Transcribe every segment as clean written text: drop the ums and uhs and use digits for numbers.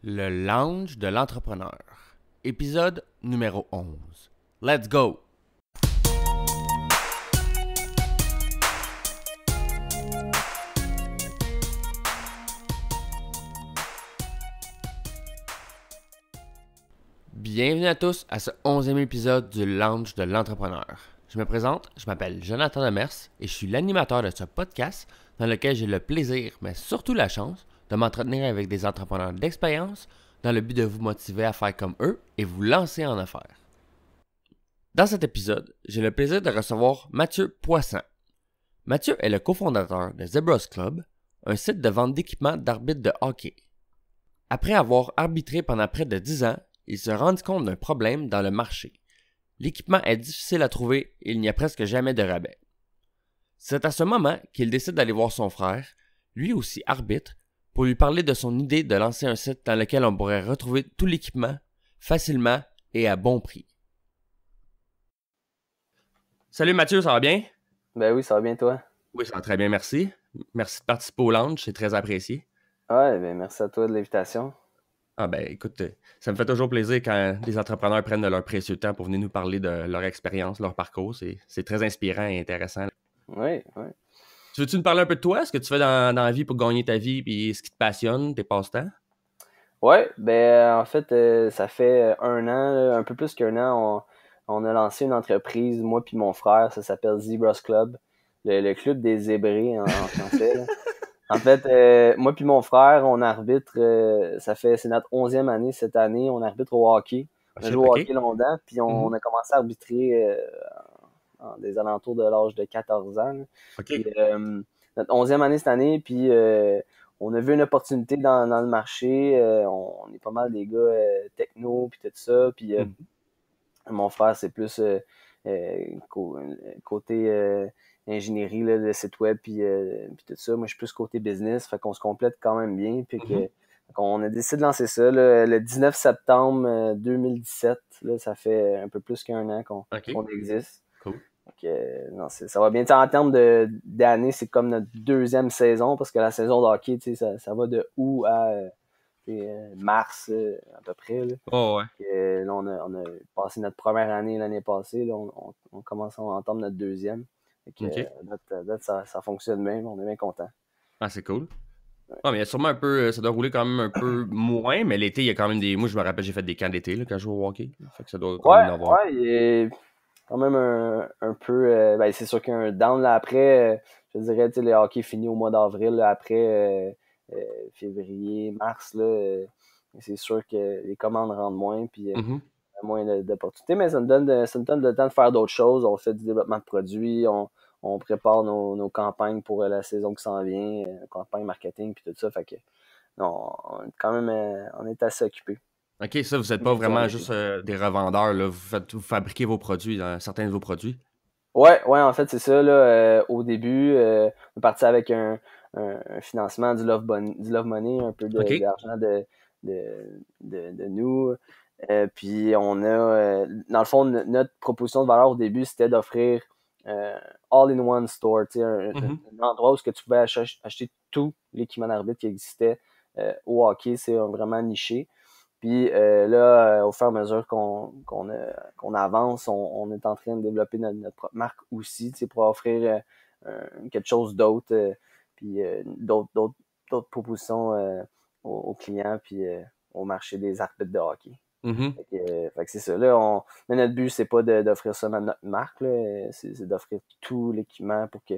Le lounge de l'entrepreneur. Épisode numéro 11. Let's go! Bienvenue à tous à ce 11e épisode du lounge de l'entrepreneur. Je me présente, je m'appelle Jonathan Demers et je suis l'animateur de ce podcast dans lequel j'ai le plaisir, mais surtout la chance, de m'entretenir avec des entrepreneurs d'expérience dans le but de vous motiver à faire comme eux et vous lancer en affaires. Dans cet épisode, j'ai le plaisir de recevoir Mathieu Poisson. Mathieu est le cofondateur de Zebras Club, un site de vente d'équipements d'arbitres de hockey. Après avoir arbitré pendant près de 10 ans, il se rendit compte d'un problème dans le marché. L'équipement est difficile à trouver et il n'y a presque jamais de rabais. C'est à ce moment qu'il décide d'aller voir son frère, lui aussi arbitre, pour lui parler de son idée de lancer un site dans lequel on pourrait retrouver tout l'équipement facilement et à bon prix. Salut Mathieu, ça va bien? Ben oui, ça va bien toi? Oui, ça va très bien, merci. Merci de participer au lounge, c'est très apprécié. Ouais, ben merci à toi de l'invitation. Ah ben écoute, ça me fait toujours plaisir quand des entrepreneurs prennent de leur précieux temps pour venir nous parler de leur expérience, leur parcours. C'est très inspirant et intéressant. Oui, oui. Tu veux-tu nous parler un peu de toi? Ce que tu fais dans la vie pour gagner ta vie, puis ce qui te passionne, tes passe-temps? Ouais, ben en fait, ça fait un an, un peu plus qu'un an, on a lancé une entreprise, moi puis mon frère, ça s'appelle Zebras Club, le club des zébrés en français, là. En fait, moi puis mon frère, on arbitre, c'est notre 11e année cette année, on arbitre au hockey. Ah, On a shit, joué au ok. hockey longtemps, puis on Mhm. a commencé à arbitrer des alentours de l'âge de 14 ans, là. Ok. Puis, notre 11e année cette année, puis on a vu une opportunité dans le marché. On est pas mal des gars techno, puis tout ça. Puis Mhm. mon frère, c'est plus côté ingénierie, là, de site web, puis tout ça. Moi, je suis plus côté business, fait qu'on se complète quand même bien. Puis Mhm. qu'on a décidé de lancer ça là, le 19 septembre 2017. Là, ça fait un peu plus qu'un an Ok. qu'on existe. Cool. Donc, non, ça va bien. T'sais, en termes d'années, c'est comme notre deuxième saison, parce que la saison de hockey, ça va de août à mars à peu près. Là. Oh ouais. Là, on a passé notre première année l'année passée. Là, on commence à entendre notre deuxième. Fait que, Ok. à date, ça fonctionne bien. On est bien content. Ah, c'est cool. Ah, mais il y a sûrement un peu, ça doit rouler quand même un peu moins, mais l'été, il y a quand même des. Moi, je me rappelle, j'ai fait des camps d'été là, quand je jouais au hockey. Fait que ça doit quand Ouais, même en avoir. ouais, il est quand même un peu. Ben, c'est sûr qu'il y a un down là, après. Je dirais, le hockey finit au mois d'avril. Là, après février, mars, là, c'est sûr que les commandes rentrent moins. Puis Mhm. moins d'opportunités, mais ça nous donne le temps de faire d'autres choses. On fait du développement de produits, on prépare nos campagnes pour la saison qui s'en vient, campagne marketing puis tout ça. Fait que non, on est quand même on est assez occupé. Ok, ça, vous n'êtes pas Bien dit en vraiment été. juste des revendeurs, là. Vous fabriquez vos produits, certains de vos produits. Ouais, en fait, c'est ça. Là, au début, on est parti avec un financement du Love Money, un peu Ok. d'argent de nous. Puis on a, dans le fond, notre proposition de valeur au début, c'était d'offrir all-in-one store, tu sais, Mhm. un endroit où ce que tu pouvais acheter tout l'équipement d'arbitre qui existait au hockey, c'est vraiment niché. Puis là, au fur et à mesure qu'on avance, on est en train de développer notre propre marque aussi, tu sais, pour offrir quelque chose d'autre, puis d'autres propositions aux clients, puis au marché des arbitres de hockey. Mhm. Fait que c'est ça. Là, mais notre but, c'est pas d'offrir seulement notre marque, là, c'est d'offrir tout l'équipement pour que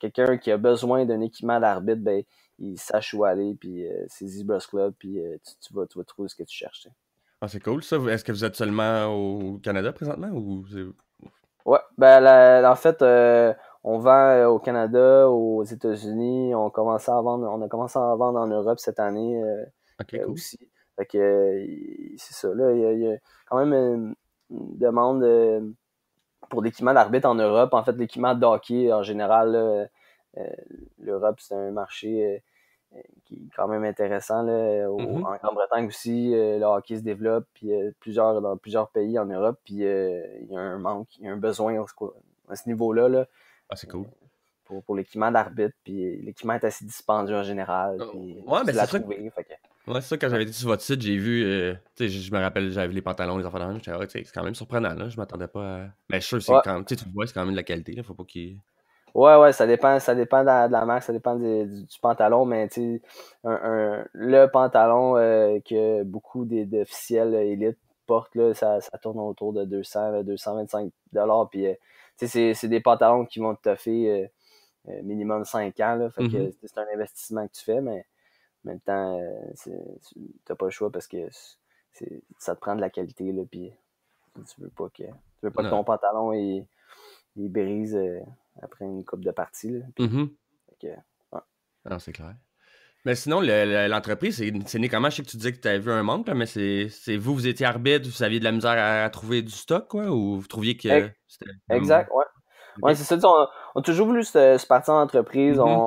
quelqu'un qui a besoin d'un équipement d'arbitre, ben, il sache où aller, puis c'est Zebras Club, puis tu vas trouver ce que tu cherches. Tu sais. Ah, c'est cool, ça. Est-ce que vous êtes seulement au Canada présentement ou Ouais, ben en fait, on vend au Canada, aux États-Unis, on a commencé à vendre en Europe cette année Ok, cool. aussi. Fait que c'est ça, là, il y a quand même une demande pour l'équipement d'arbitre en Europe. En fait, l'équipement de hockey en général, là, euh, l'Europe, c'est un marché qui est quand même intéressant. Là. Mhm. En Grande-Bretagne aussi, le hockey se développe puis, dans plusieurs pays en Europe. Puis il y a un manque, il y a un besoin à ce niveau-là là, Ah, c'est cool. pour l'équipement d'arbitre. Puis l'équipement est assez dispendieux en général. Puis Ouais, ben difficile à c'est ça. trouver. Fait que... Ouais, c'est ça, quand j'avais été sur votre site, j'ai vu, tu sais, je me rappelle, j'avais vu les pantalons, les affaires de même, j'étais, ouais, tu sais, c'est quand même surprenant, là, je m'attendais pas à... Mais je suis sûr, c'est Ouais. quand tu sais, tu le vois, c'est quand même de la qualité, là, faut pas qu'il... Ouais, ça dépend de la marque, ça dépend du pantalon, mais tu sais, le pantalon que beaucoup d'officiels élites portent, là, ça tourne autour de 200, 225 $. Puis, tu sais, c'est des pantalons qui vont te toffer minimum 5 ans, là, fait que Mhm. c'est un investissement que tu fais, mais en même temps, t'as pas le choix parce que ça te prend de la qualité, là, puis tu veux pas que ton Non. pantalon il brise après une coupe de partie. Là, puis, Mhm. fait que, ouais. Non, c'est clair. Mais sinon, l'entreprise, c'est né comment? Je sais que tu disais que tu avais vu un manque, là, mais c'est vous, vous étiez arbitre, vous aviez de la misère à trouver du stock, quoi, ou vous trouviez que c'était Exact, ouais. OK? Ouais, c'est ça. On a toujours voulu se partir en entreprise. Mhm.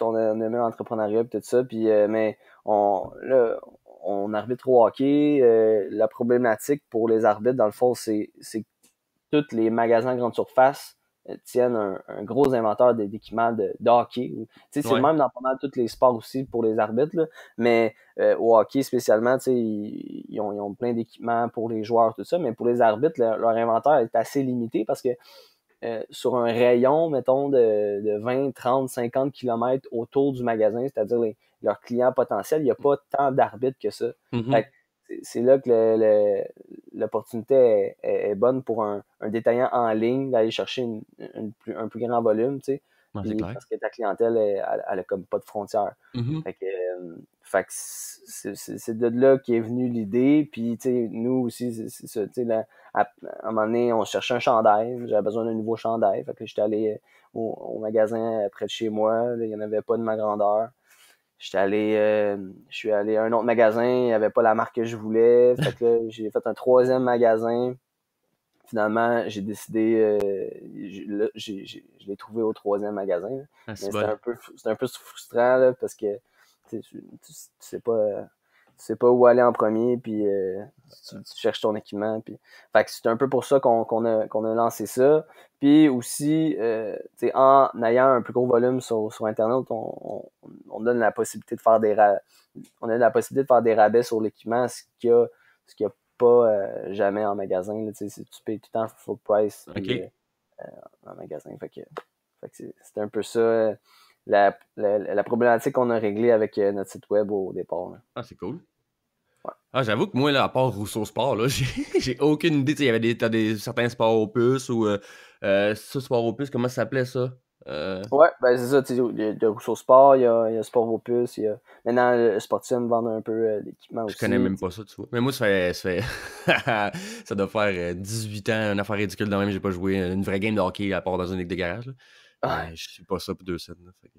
On aimait l'entrepreneuriat et tout ça. Puis, mais là, on arbitre au hockey. La problématique pour les arbitres, dans le fond, c'est que tous les magasins à grande surface tiennent un gros inventaire d'équipements de hockey. Tu sais, c'est le Ouais. même dans pas mal tous les sports aussi pour les arbitres, là. Mais au hockey spécialement, tu sais, ils ont plein d'équipements pour les joueurs, tout ça. Mais pour les arbitres, leur inventaire est assez limité parce que sur un rayon, mettons, de 20, 30, 50 kilomètres autour du magasin, c'est-à-dire leurs clients potentiels, il n'y a pas tant d'arbitres que ça. Fait Mhm. que c'est là que l'opportunité est bonne pour un détaillant en ligne d'aller chercher un plus grand volume, tu sais, Non, c'est puis clair. parce que ta clientèle, elle a comme pas de frontières. Mhm. Fait que c'est de là qu'est venue l'idée, puis tu sais, nous aussi, c'est ça, tu sais, à un moment donné, on cherchait un chandail. J'avais besoin d'un nouveau chandail. Fait que j'étais allé au magasin près de chez moi. Là, il n'y en avait pas de ma grandeur. Je suis allé à un autre magasin. Il n'y avait pas la marque que je voulais. Fait que là, j'ai fait un troisième magasin. Finalement, j'ai décidé, là, je l'ai trouvé au troisième magasin. Là. Ah, c'est Mais bon. c'était un peu frustrant là, parce que tu sais pas, tu sais pas où aller en premier, puis tu cherches ton équipement. Puis... Fait que c'est un peu pour ça qu'on a lancé ça. Puis aussi, tu sais, en ayant un plus gros volume sur Internet, on donne la possibilité de faire on a la possibilité de faire des rabais sur l'équipement, ce qu'il y a pas jamais en magasin. Là, tu payes tout le temps full price puis, OK. en magasin. Fait que c'est un peu ça la problématique qu'on a réglée avec notre site web au départ. Là. Ah, c'est cool. Ouais. Ah, j'avoue que moi, là, à part Rousseau Sport, là, j'ai aucune idée. Tu sais, il y avait certains sports opus ou ça, sport opus, comment ça s'appelait ça? Ouais, ben c'est ça, tu sais, il y a Rousseau Sport, il y a Sport Opus, il y a maintenant le Sportium vend un peu d'équipement Je connais aussi. même pas ça, tu vois. Mais moi, ça doit faire 18 ans, une affaire ridicule de même, j'ai pas joué une vraie game de hockey à part dans une ligue de garage. Là. Ouais, Je suis pas ça pour 2 scènes. Là, fait que-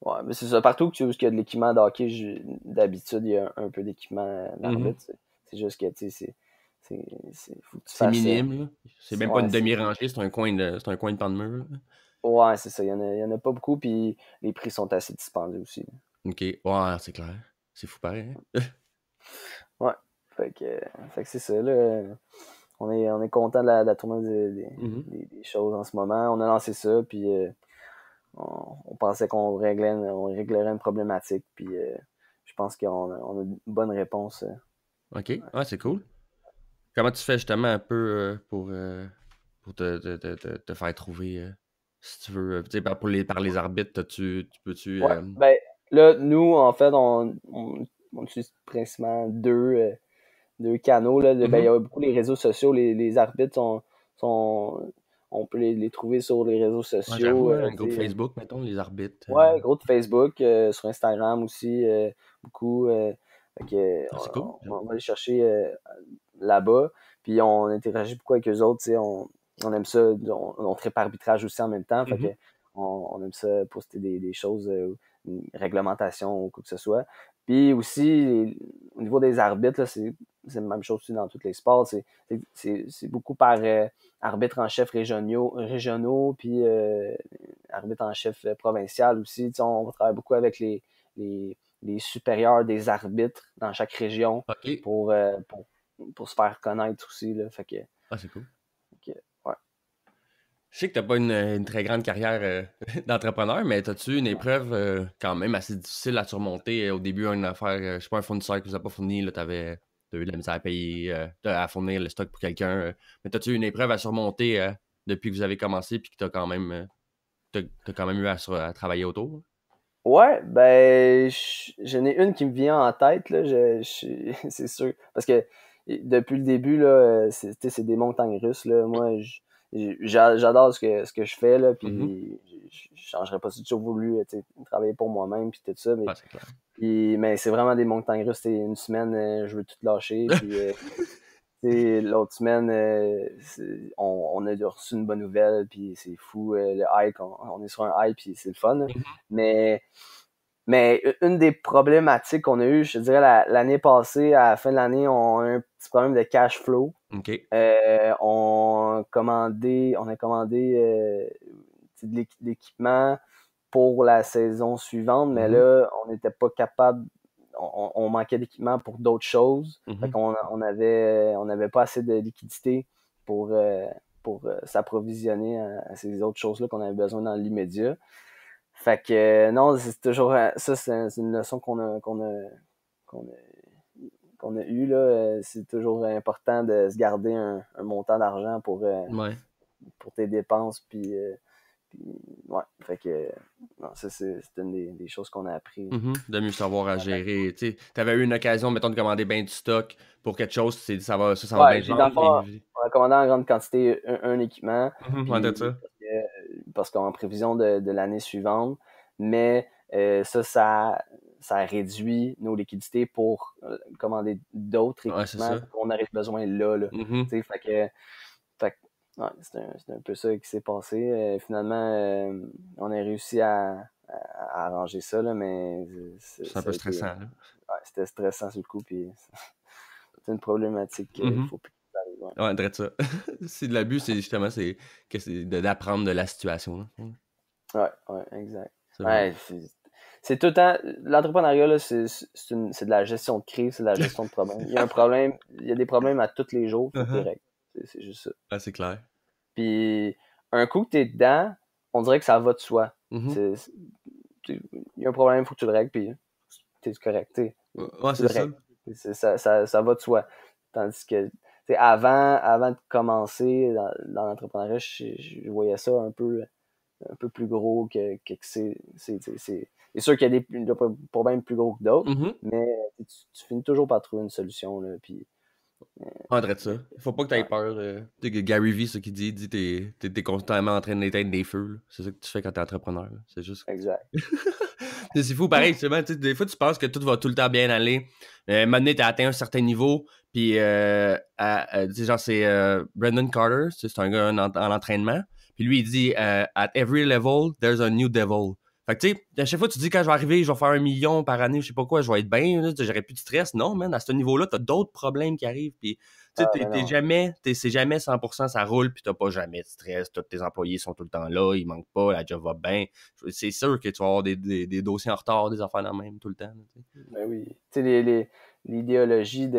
ouais, mais c'est ça. Partout où il y a de l'équipement de hockey, d'habitude, il y a un peu d'équipement Mhm. d'arbitre. C'est juste que, tu sais, faut que tu C'est fasses. minime, là. C'est même pas Ouais, une demi-rangée, c'est un coin de pan de mur. Là. ouais, c'est ça. Il y en a pas beaucoup, puis les prix sont assez dispendieux aussi. Là. OK. Ouais, c'est clair. C'est fou pareil. Hein? Ouais. Fait que c'est ça, là. On est content de la tournée Mhm. des choses en ce moment. On a lancé ça, puis on pensait on réglerait une problématique, puis je pense qu'on a une bonne réponse. OK. Ouais, c'est cool. Comment tu fais justement un peu pour te faire trouver, si tu veux, tu sais, par les arbitres, tu peux-tu... Ouais, ben là, nous, en fait, on utilise principalement deux canaux. Là. Ben, il y Mhm. a beaucoup les réseaux sociaux. Les arbitres on peut les trouver sur les réseaux Ouais, sociaux. j'avoue, hein, un Tu groupe sais, Facebook, mettons, les arbitres. ouais, gros de Facebook, sur Instagram aussi, beaucoup. Fait que, Ah, c'est cool, on j'avoue. va les chercher là-bas. Puis on interagit beaucoup avec eux autres. Tu sais, on aime ça. On tripe arbitrage aussi en même temps. Fait que Mhm. on aime ça poster des choses, une réglementation ou quoi que ce soit. Puis aussi, au niveau des arbitres, là, c'est la même chose aussi dans tous les sports. C'est beaucoup par arbitres en chef régionaux puis arbitre en chef provincial aussi. Tu sais, on va travailler beaucoup avec les supérieurs des arbitres dans chaque région OK. pour, euh, pour, pour se faire connaître aussi. Là. Fait que, Ah, c'est cool. fait que, ouais. Je sais que tu n'as pas une très grande carrière d'entrepreneur, mais as-tu une épreuve quand même assez difficile à surmonter au début, une affaire, je sais pas, un fournisseur qui vous a pas fourni, tu as eu de la misère à payer, à fournir le stock pour quelqu'un, mais as-tu une épreuve à surmonter depuis que vous avez commencé puis que tu as quand même, t'as quand même eu à travailler autour? Ouais, ben, j'en ai une qui me vient en tête, là, c'est sûr. Parce que depuis le début, là, c'est des montagnes russes, là. Moi, j'adore ce que je fais, là, Mhm. puis je changerais pas. J'ai toujours voulu, tu sais, travailler pour moi-même, puis tout ça, Ouais, c'est clair. mais c'est vraiment des montagnes russes. C'est une semaine, je veux tout lâcher, puis l'autre semaine, on a reçu une bonne nouvelle, puis c'est fou, le hike, on est sur un hike, puis c'est le fun, là. Mhm. Mais mais une des problématiques qu'on a eues, je te dirais, l'année passée, à la fin de l'année, on a un petit problème de cash flow. OK. On a commandé de l'équipement pour la saison suivante, mais Mhm. là, on n'était pas capable, on manquait d'équipement pour d'autres choses. Fait Mhm. qu'on on n'avait pas assez de liquidité pour s'approvisionner à ces autres choses-là qu'on avait besoin dans l'immédiat. Fait que non, c'est toujours ça, c'est une leçon qu'on a, qu'on a eue là. C'est toujours important de se garder un montant d'argent Ouais. pour tes dépenses, puis ouais, fait que non, ça c'est une des choses qu'on a appris. Mhm. De mieux savoir à gérer. Tu avais eu une occasion, mettons, de commander bien du stock pour quelque chose, tu t'es dit, ça va bien Ouais, se dans le vendre, fond, puis... on a commandé en grande quantité un équipement, Mhm. Ouais, de puis ça. parce qu'en prévision de l'année suivante, mais ça réduit nos liquidités pour commander d'autres Ouais, c'est équipements ça. qu'on aurait besoin là. Mhm. Tu sais, ouais, c'est un peu ça qui s'est passé. Finalement, on a réussi à arranger ça, là, mais C'est un ça peu a été, stressant, là. ouais, c'était stressant sur le coup, puis c'est une problématique qu'il Mhm. faut plus que ça arrive. Ouais. Ouais, de ça. C'est de l'abus, c'est justement d'apprendre de la situation, là. Ouais, ouais, exact. C'est bon. Ouais, c'est tout le temps. L'entrepreneuriat, là, c'est de la gestion de crise, c'est de la gestion de problèmes. Il y a un problème, il y a des problèmes à tous les jours, faut que tu les Uh-huh. règles. C'est juste ça. Ah, c'est clair. Puis, un coup que tu es dedans, on dirait que ça va de soi. Mhm. Il y a un problème, faut que tu le règles, puis t'es correct. Ouais, Tu c'est le ça. règles. Ça va de soi. Tandis que, avant de commencer dans l'entrepreneuriat, je voyais ça un peu plus gros que c'est sûr qu'il y a des problèmes plus gros que d'autres, Mhm. mais tu finis toujours par trouver une solution, là, puis Ouais, de ça. Faut pas que t'aies ouais, peur. Tu sais, que Gary Vee, ce qu'il dit t'es constamment en train d'éteindre des feux, là. C'est ça que tu fais quand t'es entrepreneur, là. C'est juste. exact. C'est fou, pareil, tu sais, des fois, tu penses que tout va tout le temps bien aller. Un moment donné, t'as atteint un certain niveau, puis, tu sais, genre, c'est Brendan Carter, c'est un gars en entraînement, puis lui, il dit At every level, there's a new devil. Fait que, tu sais, à chaque fois, tu dis, quand je vais arriver, je vais faire 1 million par année, je sais pas quoi, je vais être bien, là, j'aurai plus de stress. Non, man, à ce niveau-là, t'as d'autres problèmes qui arrivent, puis, tu sais, Ah, mais non. c'est jamais 100%, ça roule, puis t'as pas jamais de stress, tous tes employés sont tout le temps là, ils manquent pas, la job va bien. C'est sûr que tu vas avoir des dossiers en retard, des affaires dans le même tout le temps. Tu sais. Ben oui. Tu sais, l'idéologie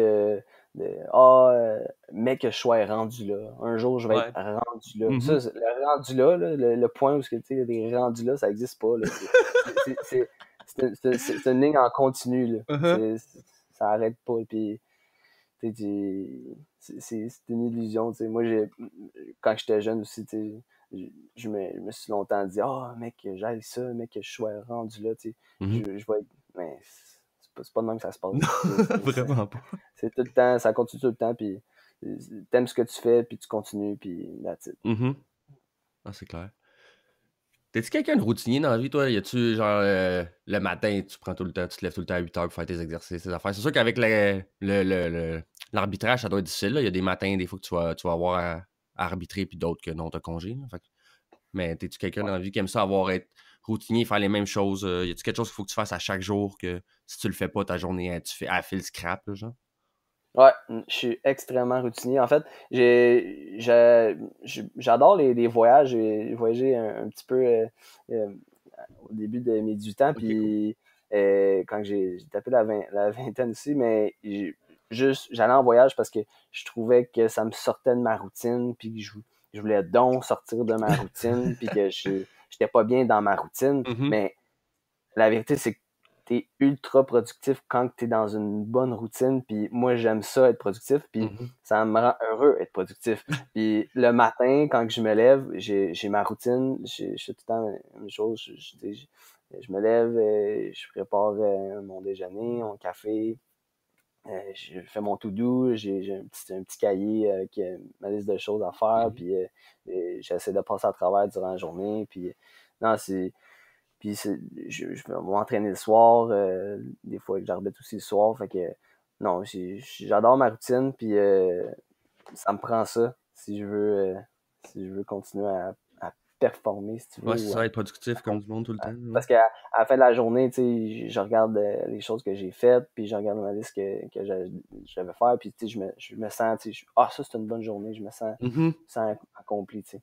mais que je sois rendu là. Un jour, je vais être Ouais. rendu là. Ça, Mhm. le rendu là, le point où tu sais, des rendus là, ça n'existe pas. Là. C'est une ligne en continu. Là. Uh-huh. Ça arrête pas. Puis, tu sais, c'est une illusion. Tu sais. Moi, quand j'étais jeune aussi, tu sais, je me suis longtemps dit, mec, j'aille ça, mec, que je sois rendu là. Tu sais. Mhm. Je vais être. Mais c'est pas de même que ça se passe. Non, Tu sais. vraiment pas. C'est tout le temps, ça continue tout le temps, puis t'aimes ce que tu fais, puis tu continues, puis that's it. Mhm. Ah, c'est clair. T'es-tu quelqu'un de routinier dans la vie, toi? Y a-tu, genre, le matin, tu prends tout le temps, tu te lèves tout le temps à 8 heures pour faire tes exercices, tes affaires? C'est sûr qu'avec l'arbitrage, ça doit être difficile, là. Il y a des matins, des fois, que tu vas avoir à arbitrer, puis d'autres que non, t'as congé, là. Mais t'es-tu quelqu'un dans la vie qui aime ça être routinier, faire les mêmes choses? Y a-tu quelque chose qu'il faut que tu fasses à chaque jour que si tu le fais pas, ta journée, elle file scrap, là, genre? Ouais, je suis extrêmement routinier. En fait, j'adore les voyages. J'ai voyagé un petit peu euh, au début de mes 18 ans, Ok, cool. puis quand j'ai tapé la vingtaine aussi, mais j'allais en voyage parce que je trouvais que ça me sortait de ma routine, puis que je voulais donc sortir de ma routine, puis que j'étais pas bien dans ma routine. Mais la vérité, c'est que t'es ultra productif quand t'es dans une bonne routine, puis moi, j'aime ça, être productif, puis ça me rend heureux, être productif. Puis le matin, quand je me lève, j'ai ma routine, je fais tout le temps la même chose. Je me lève, je prépare mon déjeuner, mon café, je fais mon to-do, j'ai un petit cahier avec ma liste de choses à faire, puis j'essaie de passer à travers durant la journée, puis non, puis je vais m'entraîner le soir, des fois que j'arbitre aussi le soir, fait que non, j'adore ma routine, puis ça me prend ça si je veux continuer à performer, si tu veux. Ouais, c'est ça, être productif comme du monde tout le temps. Parce qu'à la fin de la journée, tu sais, je regarde les choses que j'ai faites, puis je regarde ma liste que j'avais faire, puis tu sais, je me sens, tu sais, ça c'est une bonne journée, je me sens accompli, tu sais.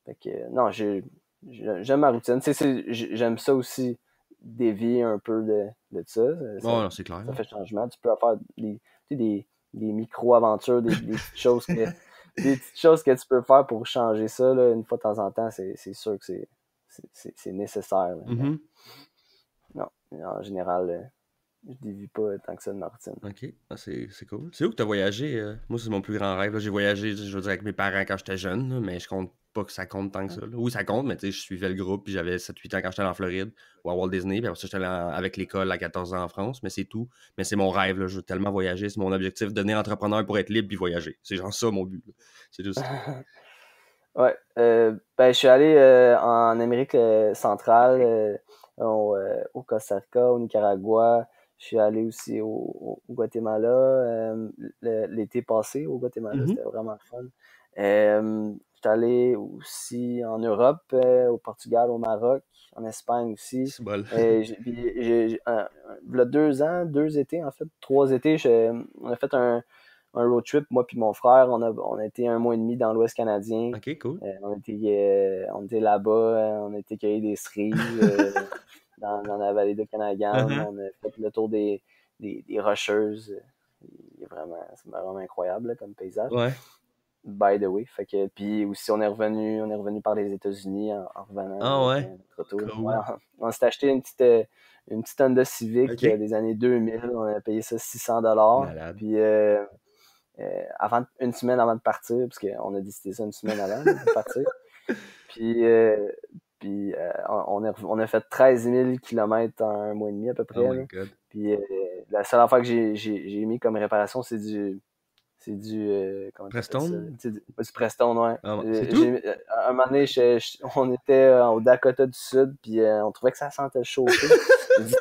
Fait que non, j'aime ma routine. Tu sais, j'aime ça aussi, dévier un peu de ça. Non, c'est clair. Ça fait changement. Tu peux faire des micro-aventures, des petites choses que tu peux faire pour changer ça, là, une fois de temps en temps, c'est sûr que c'est nécessaire. Non, en général, je dévie pas tant que ça de ma routine. Ok, c'est cool. C'est où que tu as voyagé? Moi, c'est mon plus grand rêve. J'ai voyagé, je veux dire, avec mes parents quand j'étais jeune, là, mais je compte pas que ça compte tant que ça. Là. Oui, ça compte, mais tu sais, je suivais le groupe, puis j'avais 7-8 ans quand j'étais allé en Floride ou à Walt Disney, puis après ça, j'étais allé avec l'école à 14 ans en France, mais c'est tout. Mais c'est mon rêve, là, je veux tellement voyager, c'est mon objectif, devenir entrepreneur pour être libre puis voyager. C'est genre ça mon but. Là. C'est juste ça. Ouais, ben, je suis allé en Amérique centrale, au Costa Rica, au Nicaragua. Je suis allé aussi au Guatemala l'été passé au Guatemala, c'était vraiment fun. Je suis allé aussi en Europe, au Portugal, au Maroc, en Espagne aussi. C'est bol. Il y a 2 étés en fait, 3 étés, on a fait un road trip, moi puis mon frère. On a été 1 mois et demi dans l'Ouest canadien. Ok, cool. On était là-bas, on a été cueillir des cerises dans la vallée de Canagan. On a fait le tour des Rocheuses. C'est vraiment incroyable là, comme paysage. Ouais. By the way. Fait que, puis aussi, on est revenu par les États-Unis en revenant Ah avec ouais. notre auto. Cool. Ouais, on s'est acheté une petite Honda Civic Ok. des années 2000. On a payé ça $600. Malade. Puis une semaine avant de partir, parce qu'on a décidé ça une semaine avant de partir. Puis on a fait 13 000 km en 1 mois et demi à peu près. Oh my God. Puis la seule affaire que j'ai mis comme réparation, c'est du comment tu appelles ça? Preston? Du Preston, ouais. C'est tout? Un moment donné, on était au Dakota du Sud, puis on trouvait que ça sentait le chauffer. J'ai dit,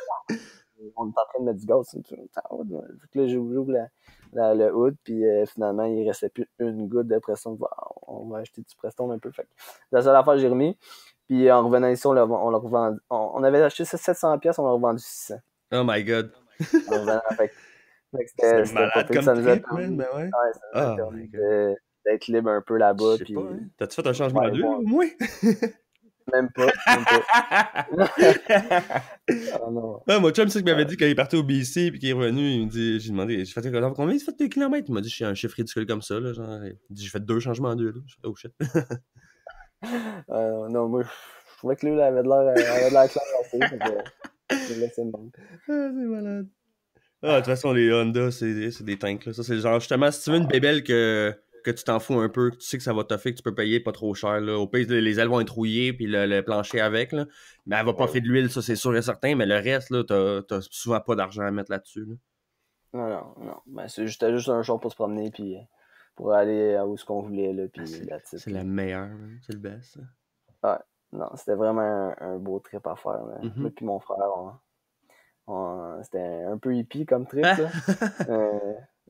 on est en train de mettre du gaz. Fait que là, j'ouvre le hood, puis finalement, il restait plus une goutte de Preston. On va acheter du Preston un peu. Fait que la seule affaire que j'ai remis. Puis en revenant ici, on l'a revendu. On avait acheté ça 700$, on l'a revendu 600$. Oh my God. En revenant, fait que C'était c'était pas malade pire. comme Ça nous a trip, man. permis, Ben ouais. ouais, ça nous a Oh permis my God. d'être libre un peu Je là-bas. sais Puis, pas, hein. T'as-tu fait un changement d'huile, bon, au moins? même pas. Oh non. Ah, mon chum, c'est ce qu'il m'avait dit quand il est parti au BC puis qu'il est revenu. Il me dit, j'ai demandé, j'ai fait combien tu fais de kilomètres? Il m'a dit, je suis un chiffre ridicule comme ça. Là, genre, il dit, j'ai fait 2 changements d'huile. Je fais, oh shit. Non, moi, je trouvais que lui, il avait de l'air clair assez. Je l'ai laissé de même. Ah, c'est malade. Ah, de toute façon, les Honda, c'est des tanks. Là. Ça, c'est genre, justement, si tu veux une bébelle que tu t'en fous un peu, que tu sais que ça va t'offrir, que tu peux payer pas trop cher. Là. Au pays, les ailes vont être rouillées, puis le plancher avec. Là. Mais elle va pas faire de l'huile, ça, c'est sûr et certain. Mais le reste, là, t'as souvent pas d'argent à mettre là-dessus. Là. Non. Ben, c'était juste un jour pour se promener, puis pour aller où ce qu'on voulait, là, puis C'est la meilleure, hein. C'est le best. Ouais, non, c'était vraiment un beau trip à faire. Là. Moi puis mon frère, c'était un peu hippie comme trip, là.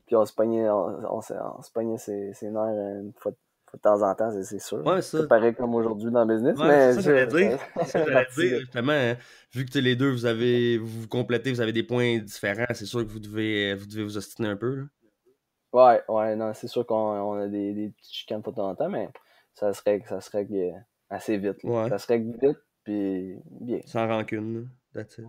Puis on se pognait, on se pognait ses nerfs une fois de temps en temps, c'est sûr. Ouais, ça. C'est pareil comme aujourd'hui dans le business, Ouais, mais c'est ça que j'allais dire. C'est ça que j'allais partie, dire, justement. Hein, vu que les deux, vous vous complétez, vous avez des points différents, c'est sûr que vous devez vous ostiner un peu. Là. Ouais, non, c'est sûr qu'on a des petites chicanes de temps en temps, mais ça se règle assez vite. Là. Ouais. Ça se règle vite, puis bien. Sans rancune, là. That's it.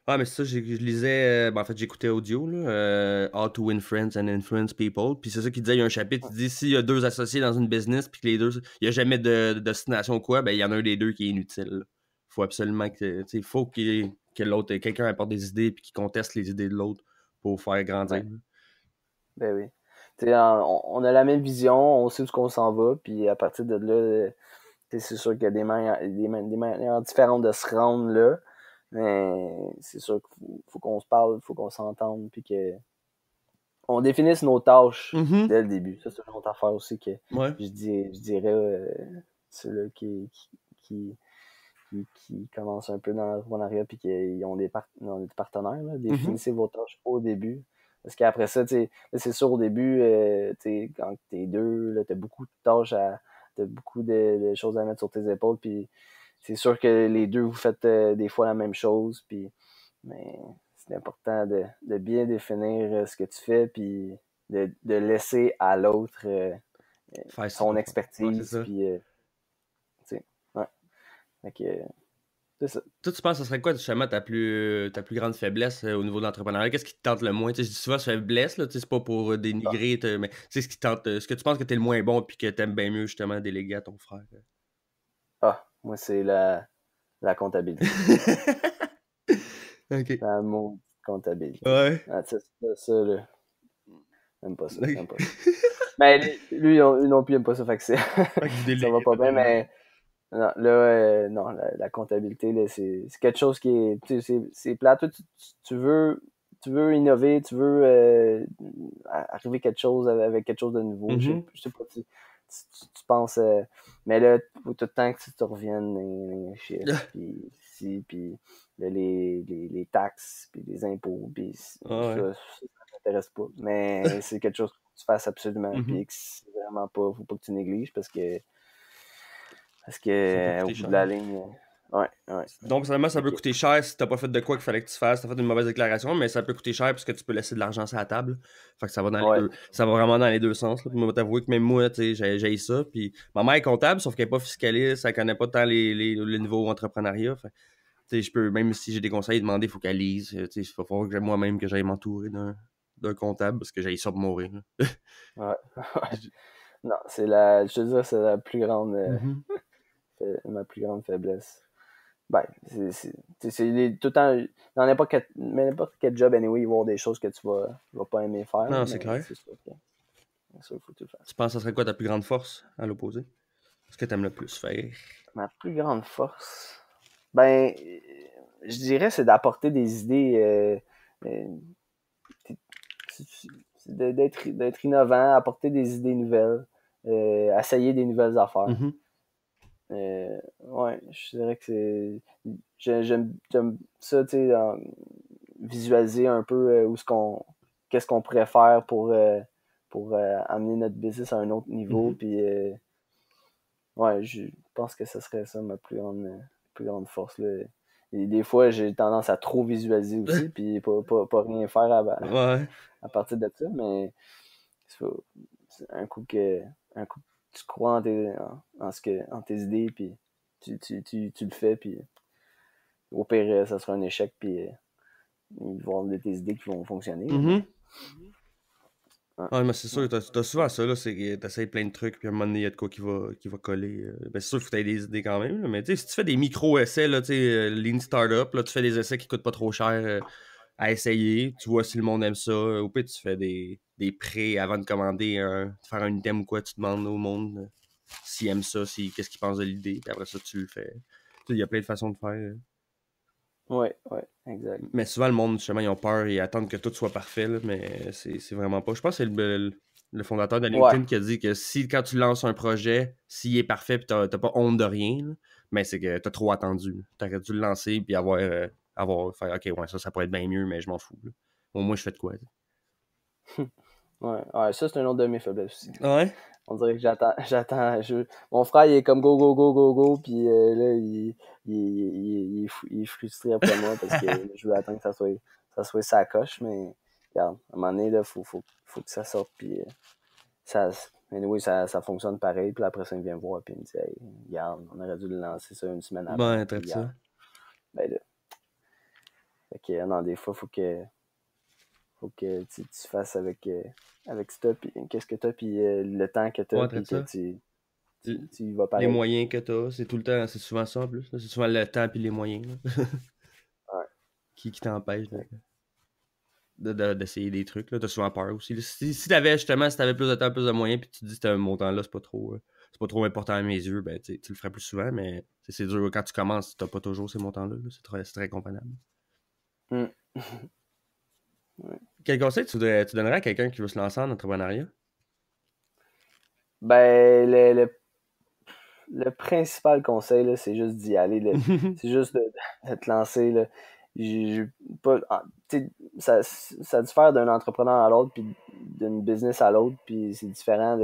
Ouais, mais c'est ça, je lisais, en fait, j'écoutais audio, là, How to Win Friends and Influence People. Puis c'est ça qu'il disait, il y a un chapitre, il dit s'il y a deux associés dans une business, puis que les deux, il n'y a jamais de destination ou quoi, ben il y en a un des deux qui est inutile. Là. Faut absolument que, tu sais, faut que l'autre, quelqu'un apporte des idées, puis qu'il conteste les idées de l'autre pour faire grandir. Ouais. Ben oui. Tu sais, on a la même vision, on sait où qu'on s'en va, puis à partir de là, c'est sûr qu'il y a des manières différentes de se rendre là, mais c'est sûr qu'il faut qu'on se parle, il faut qu'on s'entende, puis que on définisse nos tâches Mm-hmm. dès le début. Ça, c'est une autre affaire aussi que Ouais. je dirais ceux-là qui commencent un peu dans l'entrepreneuriat puis qui ont des partenaires, là, définissez vos tâches au début. Parce qu'après ça, c'est sûr, au début, quand t'es deux, t'as beaucoup de tâches, t'as beaucoup de choses à mettre sur tes épaules, puis c'est sûr que les deux, vous faites des fois la même chose, puis mais c'est important de bien définir ce que tu fais, puis de laisser à l'autre son expertise, ouais, puis tu sais, ouais. Fait que, c'est ça. toi, tu penses que ce serait quoi justement ta plus grande faiblesse au niveau de l'entrepreneuriat? Qu'est-ce qui te tente le moins? Tu sais, je dis souvent faiblesse, là, tu sais, c'est pas pour dénigrer, mais tu sais, ce qui tente, ce que tu penses que t'es le moins bon puis que t'aimes bien mieux justement déléguer à ton frère. Ah, moi, c'est la comptabilité. Ok. La maudite comptabilité. Ouais. Ah, ça, là, j'aime pas ça, j'aime pas ça. Mais lui, non plus, il aime pas ça, fait que Fait que vous ça déléguez va pas bien, facilement. mais non, là, non, la comptabilité, là, c'est quelque chose qui est, tu sais, c'est plate. Toi, tu veux innover, tu veux arriver quelque chose avec quelque chose de nouveau. Mhm. Je sais pas, tu penses, mais là, faut tout le temps que tu reviennes les chiffres, puis si, puis là, les taxes, puis les impôts, puis Ah ouais. ça m'intéresse pas. Mais c'est quelque chose que tu fasses absolument, Mhm. puis que c'est vraiment pas, faut pas que tu négliges parce Ça peut que au coûter bout de cher. la ligne, ouais. Donc, finalement, ça Fait peut que, coûter cher si t'as pas fait de quoi qu'il fallait que tu fasses. T'as fait une mauvaise déclaration, mais ça peut coûter cher parce que tu peux laisser de l'argent sur la table. Fait que ça va dans les ouais, deux. Ça va vraiment dans les deux sens. Là. Puis moi, t'avouer que même moi, tu sais, j'ai ça. Puis ma mère est comptable, sauf qu'elle est pas fiscaliste. Elle connaît pas tant le niveau entrepreneuriat. Fait, tu sais, je peux, même si j'ai des conseils à demander, il faut qu'elle lise. Tu sais, il faut falloir que moi-même que j'aille m'entourer d'un comptable parce que j'ai ça pour mourir. Là. ouais. Non, je te dis, c'est la plus grande, Mhm. ma plus grande faiblesse. Ben, tout le temps, dans n'importe quel job, anyway, il va y avoir des choses que tu vas pas aimer faire, là, Non, c'est mais clair. c'est sûr, faut que tu le fasses. Tu penses que ça serait quoi ta plus grande force à l'opposé? Ce que t'aimes le plus faire? Ma plus grande force, ben, je dirais, c'est d'apporter des idées, d'être innovant, apporter des idées nouvelles, essayer des nouvelles affaires. Mhm. Ouais, je dirais que j'aime ça, tu sais, visualiser un peu qu'est-ce qu'on pourrait faire pour amener notre business à un autre niveau. Mhm. Puis, ouais, je pense que ce serait ça ma plus grande force, là. Et des fois, j'ai tendance à trop visualiser aussi, puis pas rien faire Ouais. à partir de ça, mais faut- c'est un coup que tu crois en tes idées, puis tu le fais, puis au pire, ça sera un échec, puis il va y avoir tes idées qui vont fonctionner, là, mais Mhm. ouais, Ouais, mais c'est ouais, sûr, t'as souvent ça, là, c'est que t'essayes plein de trucs, puis à un moment donné, il y a de quoi qui va coller. Ben, c'est sûr qu'il faut que t'aies des idées quand même, là, mais tu sais, si tu fais des micro-essais, là, tu sais, Lean Startup, là, tu fais des essais qui coûtent pas trop cher à essayer, tu vois si le monde aime ça, ou puis tu fais des prêts avant de commander, de faire un item ou quoi, tu demandes au monde s'ils aiment ça, qu'est-ce qu'ils pensent de l'idée, puis après ça, tu le fais. Tu sais, il y a plein de façons de faire. ouais, exact. Mais souvent, le monde, justement, ils ont peur et attendent que tout soit parfait, là, mais c'est vraiment pas. Je pense que c'est le fondateur de Ouais, LinkedIn qui a dit que si, quand tu lances un projet, s'il est parfait et t'as pas honte de rien, là, mais c'est que t'as trop attendu. T'aurais dû le lancer puis faire OK, ouais, ça pourrait être bien mieux, mais je m'en fous. Là. Au moins, je fais de quoi. ouais, ça, c'est un autre de mes faiblesses aussi. Ouais? On dirait que mon frère, il est comme go, go, go, go, go, puis là, il est frustré après moi parce que je veux attendre que ça soit sa coche, mais regarde, à un moment donné, là, faut que ça sorte, puis ça, anyway, ça fonctionne pareil, puis après ça, il vient me voir, puis il me dit, hey, regarde, on aurait dû le lancer ça une semaine avant, Ben, puis traite regarde, ça. ben là, Fait que, non, des fois, faut que tu fasses avec ça, puis qu'est-ce que t'as, puis le temps que t'as, Ouais, puis traite que ça. tu y vas Les pareil. moyens que t'as, c'est tout le temps, c'est souvent ça en plus. C'est souvent le temps puis les moyens là, Ouais, qui t'empêchent exact. d'essayer des trucs. Là. T'as souvent peur aussi. Là. Si t'avais justement, si t'avais plus de temps, plus de moyens, puis tu te dis que ce montant-là, c'est pas trop important à mes yeux, ben tu le ferais plus souvent, mais c'est dur. Quand tu commences, t'as pas toujours ces montants-là. Là. C'est très comprenable. Mm. Quel conseil tu donnerais à quelqu'un qui veut se lancer en entrepreneuriat? Ben, le principal conseil, là, c'est juste d'y aller. C'est juste de te lancer. Là. J'ai pas, tu sais, ça diffère d'un entrepreneur à l'autre, puis d'une business à l'autre, puis c'est différent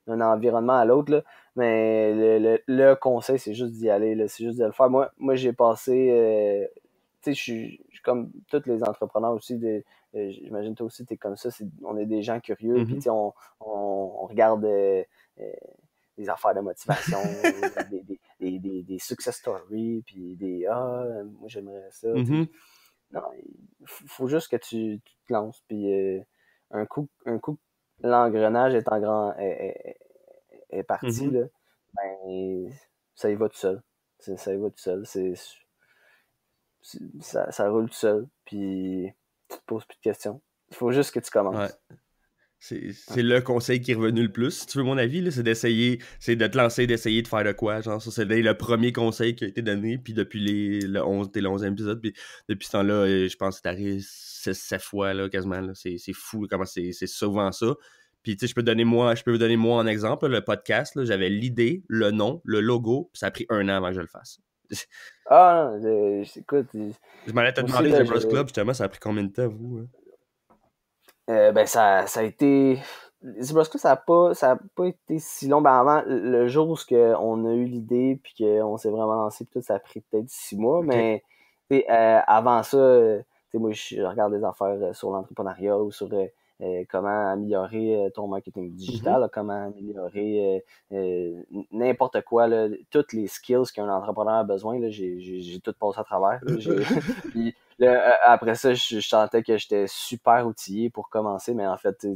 d'un environnement à l'autre. Là. Mais le conseil, c'est juste d'y aller. Là. C'est juste de le faire. Moi j'ai passé. Tu sais, je suis comme tous les entrepreneurs aussi. J'imagine toi aussi, tu es comme ça. On est des gens curieux, puis tu sais, on regarde. Euh, des affaires de motivation, des success stories, puis moi j'aimerais ça. Mhm. Non, il faut juste que tu te lances, puis un coup que l'engrenage est en grand est parti, Mhm. là, ben ça y va tout seul. Ça y va tout seul. Ça roule tout seul, puis tu te poses plus de questions. Il faut juste que tu Ouais. commences. C'est le conseil qui est revenu le plus. Si tu veux mon avis, là, c'est d'essayer, c'est de te lancer, d'essayer de faire de quoi. Genre, ça, c'est le premier conseil qui a été donné. Puis depuis le 11e épisode, puis depuis ce temps-là, je pense que c'est arrivé 7 fois là, quasiment. Là. C'est fou là, comment c'est souvent ça. Puis tu sais, je peux vous donner moi en exemple. Là, le podcast, là, j'avais l'idée, le nom, le logo, puis ça a pris 1 an avant que je le fasse. Ah non, écoute, Je m'allais te moi aussi, demander, là, The Bros Club, justement, ça a pris combien de temps, vous? Hein? Ben ça a été. Nebraska, ça a pas été si long. Ben avant, le jour où on a eu l'idée puis qu'on s'est vraiment lancé, puis tout, ça a pris peut-être 6 mois, OK. mais avant ça, moi je regarde des affaires sur l'entrepreneuriat ou sur comment améliorer ton marketing Mhm. digital, là, comment améliorer n'importe quoi, là, toutes les skills qu'un entrepreneur a besoin, là, j'ai tout passé à travers. Là, puis, là, après ça, je sentais que j'étais super outillé pour commencer, mais en fait,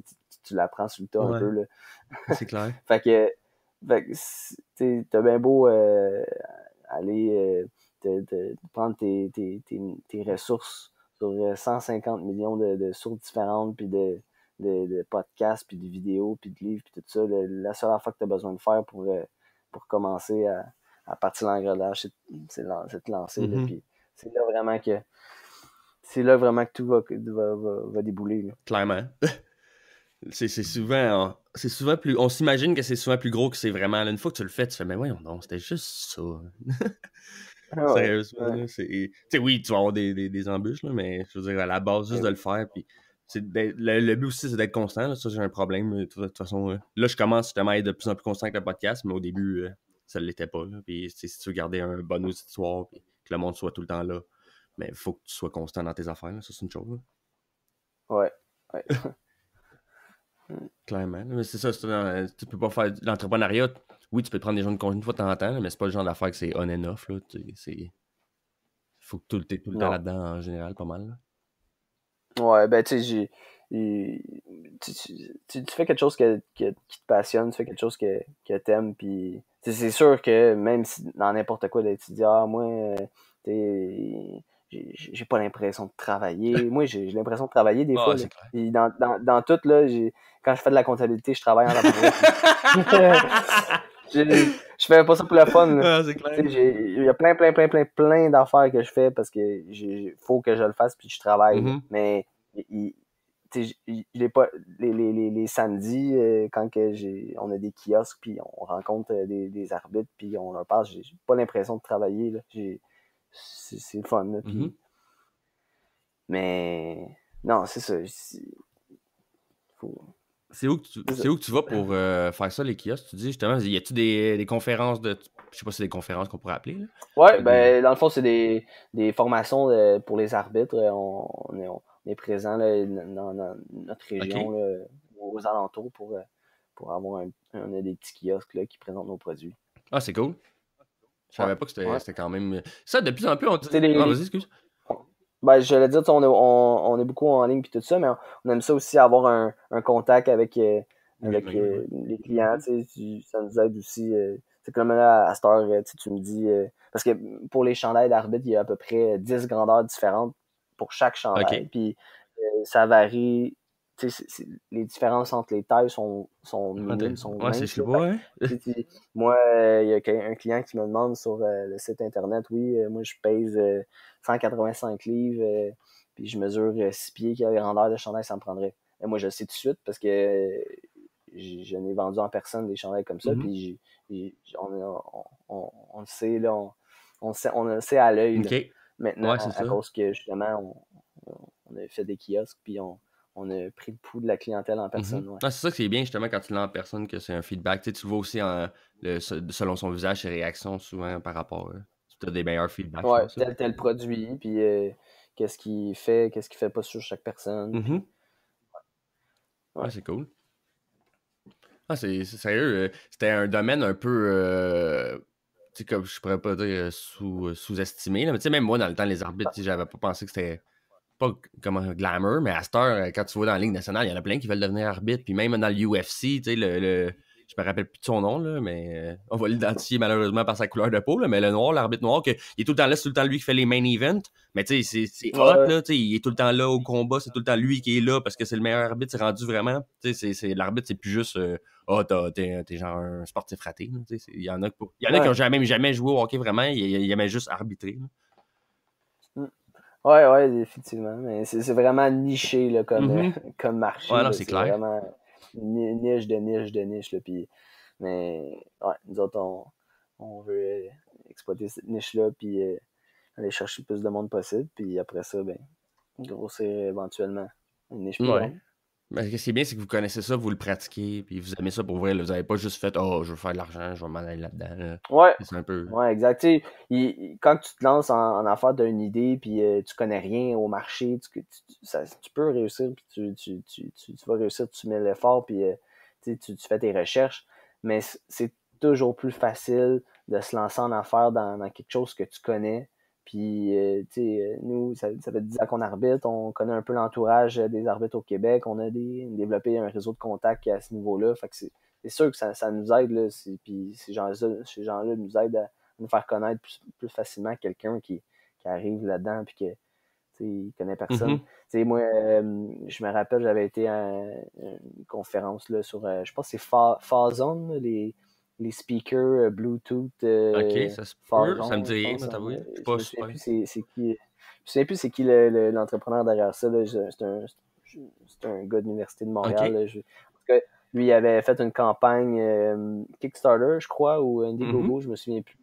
tu l'apprends sur le tas un Ouais, peu. Là. c'est clair. Fait que t'as bien beau aller prendre tes ressources sur 150 millions de sources différentes, puis de podcasts, puis de vidéos, puis de livres, puis tout ça. La seule affaire que tu as besoin de faire pour commencer à partir de l'engrenage, c'est te lancer. Là, Mhm. puis c'est là vraiment que tout va débouler. Là. Clairement. C'est souvent plus. On s'imagine que c'est souvent plus gros que c'est vraiment. Là, une fois que tu le fais, tu fais, mais voyons non, c'était juste ça. Ah ouais, Sérieusement, ouais. là, c'est. Tu sais, oui, tu vas avoir des embûches, là, mais je veux dire, à la base, Eh juste de le oui. faire. Puis le but aussi, c'est d'être constant. Là, ça, j'ai un problème. Mais de toute façon, là, je commence justement à être de plus en plus constant avec le podcast, mais au début, ça ne l'était pas. Là. Puis, tu sais, si tu veux garder un bon auditoire, puis que le monde soit tout le temps là, mais il faut que tu sois constant dans tes affaires. Là. Ça, c'est une chose. Là. Ouais. Ouais. Clairement. Mais c'est ça, tu peux pas faire l'entrepreneuriat. Oui, tu peux te prendre des gens de congé une fois de temps en temps, là, mais c'est pas le genre d'affaire que c'est on and off. Là. Faut que t'es tout le temps Non. là-dedans en général, pas mal. Là. Ouais, ben tu sais, tu fais quelque chose qui te passionne, tu fais quelque chose que t'aimes, puis c'est sûr que même si dans n'importe quoi, là, tu dis, ah, moi, j'ai pas l'impression de travailler. Moi, j'ai l'impression de travailler des Ah, fois, là. c'est clair. Puis dans tout, là, quand je fais de la comptabilité, je travaille en tabarouette, là. Je fais pas ça pour le fun, là. Ah, c'est Tu clair. sais, il y a plein, plein, plein, plein, plein d'affaires que je fais parce que faut que je le fasse puis je travaille, là. Mhm. Mais tu sais, je l'ai pas les samedis quand que on a des kiosques puis on rencontre des arbitres puis on leur parle, j'ai pas l'impression de travailler là. C'est le fun là, Mhm. puis mais non, c'est ça. Faut, c'est ça. C'est où que tu vas pour faire ça, les kiosques? Tu dis justement, y a-tu des conférences de. Je sais pas si c'est des conférences qu'on pourrait appeler, là. Ouais, Des... ben dans le fond, c'est des formations pour les arbitres. On est présent là, dans notre région OK. là, aux alentours pour avoir on a des petits kiosques là, qui présentent nos produits. Ah, c'est cool. Je Ouais, savais pas que ouais. c'était quand même. Ça, de plus en plus, on Tu sais, dirait. Ah, vas-y, excuse. Ben, j'allais dire, tu sais, on est beaucoup en ligne puis tout ça, mais on aime ça aussi avoir un contact avec Ouais. les clients, tu sais, ça nous aide aussi. C'est comme là, à cette heure, tu me dis, parce que pour les chandails d'arbitre, il y a à peu près 10 grandeurs différentes pour chaque chandail, OK. puis ça varie, tu sais, les différences entre les tailles sont Ah, minimes, sont ouais, c'est minces, je sais là. Fait pas, hein? que, tu sais, moi, il y a un client qui me demande sur le site internet, oui, moi je pèse 185 livres, puis je mesure 6 pieds, quelle grandeur de chandail ça me prendrait. Et moi, je le sais tout de suite parce que je n'ai vendu en personne des chandails comme ça, Mhm. puis on le sait, là, on le sait à l'œil, là. OK. Maintenant, Ouais, c'est à ça. cause que justement, on a fait des kiosques, puis on a pris le pouls de la clientèle en Mhm. personne, ouais. Ah, c'est ça que c'est bien, justement, quand tu l'as en personne, que c'est un feedback. Tu sais, tu le vois aussi selon son visage, ses réactions, souvent, par rapport. Tu as des meilleurs feedbacks, je Ouais, pense. Là. tel produit, puis qu'est-ce qu'il fait pas sur chaque personne, puis Mhm. Ouais, ouais. c'est cool. Ah, c'est sérieux. C'était un domaine un peu, tu sais, comme je pourrais pas dire sous-estimé. Là. Mais tu sais, même moi, dans le temps, les arbitres, tu sais, j'avais pas pensé que c'était pas comme un glamour, mais à cette heure, quand tu vois dans la Ligue nationale, il y en a plein qui veulent devenir arbitre. Puis même dans le UFC, tu sais, je me rappelle plus de son nom, là, mais on va l'identifier malheureusement par sa couleur de peau, là, mais le noir, l'arbitre noir, il est tout le temps là, c'est tout le temps lui qui fait les main events. Mais tu sais, c'est Ouais, hot, ouais, là, tu sais, il est tout le temps là au combat, c'est tout le temps lui qui est là parce que c'est le meilleur arbitre, c'est rendu vraiment. Tu sais, l'arbitre, c'est plus juste, t'es genre un sportif raté. Là, tu sais, il y en a qui ouais. ont jamais joué au hockey vraiment, ils aimaient juste arbitrer. Là. Mm. Ouais, ouais, effectivement. Mais c'est vraiment niché là, comme, Mhm. comme Ouais, marché. non, Là. c'est C'est clair. vraiment niche de niche de niche. Là. Puis, mais ouais, nous autres, on veut exploiter cette niche-là, puis aller chercher le plus de monde possible. Puis après ça, ben, grossir éventuellement une niche plus Ouais. grande. Mais ce qui est bien, c'est que vous connaissez ça, vous le pratiquez, puis vous aimez ça pour vrai. Là. Vous n'avez pas juste fait oh, je veux faire de l'argent, je vais m'en aller là-dedans. Là. Ouais, C'est un peu. ouais, exact. Tu sais, quand tu te lances en affaires, tu as une idée, puis tu connais rien au marché, tu peux réussir, puis tu vas réussir, tu mets l'effort, puis tu fais tes recherches, mais c'est toujours plus facile de se lancer en affaires dans quelque chose que tu connais. Puis, nous, ça fait 10 ans qu'on arbitre, on connaît un peu l'entourage des arbitres au Québec, on a développé un réseau de contacts à ce niveau-là, fait que c'est sûr que ça nous aide, là, puis ces gens-là nous aident à nous faire connaître plus facilement quelqu'un qui arrive là-dedans puis que il connaît personne. Mhm. Moi, je me rappelle, j'avais été à une conférence là, sur, je pense que c'est Fazon, les speakers Bluetooth Ok, ça se peut. Ça me Fazon, dit je rien, pense. mais t'avouer. Je suis Je pas me souviens super. plus c'est qui. Je me souviens plus c'est qui l'entrepreneur derrière ça. Là. C'est un gars de l'Université de Ok. Montréal. Là. En tout cas, lui, il avait fait une campagne Kickstarter, je crois, ou Mhm. Indiegogo, je me souviens plus.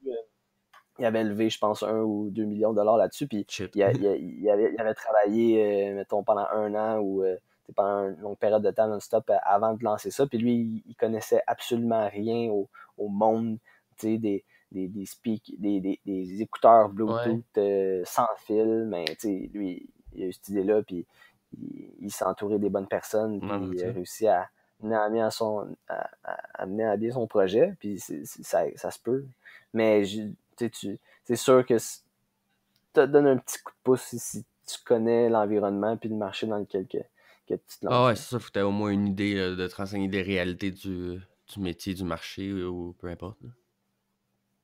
Il avait levé, je pense, 1 ou 2 millions de dollars là-dessus. Puis Shit. il avait travaillé, mettons, pendant un an ou pendant une longue période de temps non-stop avant de lancer ça. Puis lui, il connaissait absolument rien au monde des écouteurs Ouais. Bluetooth sans fil. Mais lui, il a eu cette idée-là. Puis il s'est entouré des bonnes personnes. Puis Non, il c'est a ça. réussi à mener à bien son projet. Puis ça se peut. Mais c'est sûr que ça te donne un petit coup de pouce si tu connais l'environnement puis le marché dans lequel que tu te Ah lances. ouais, Là. c'est ça. Faut que t'aies au moins une idée de te renseigner des réalités du métier, du marché ou peu importe. Là.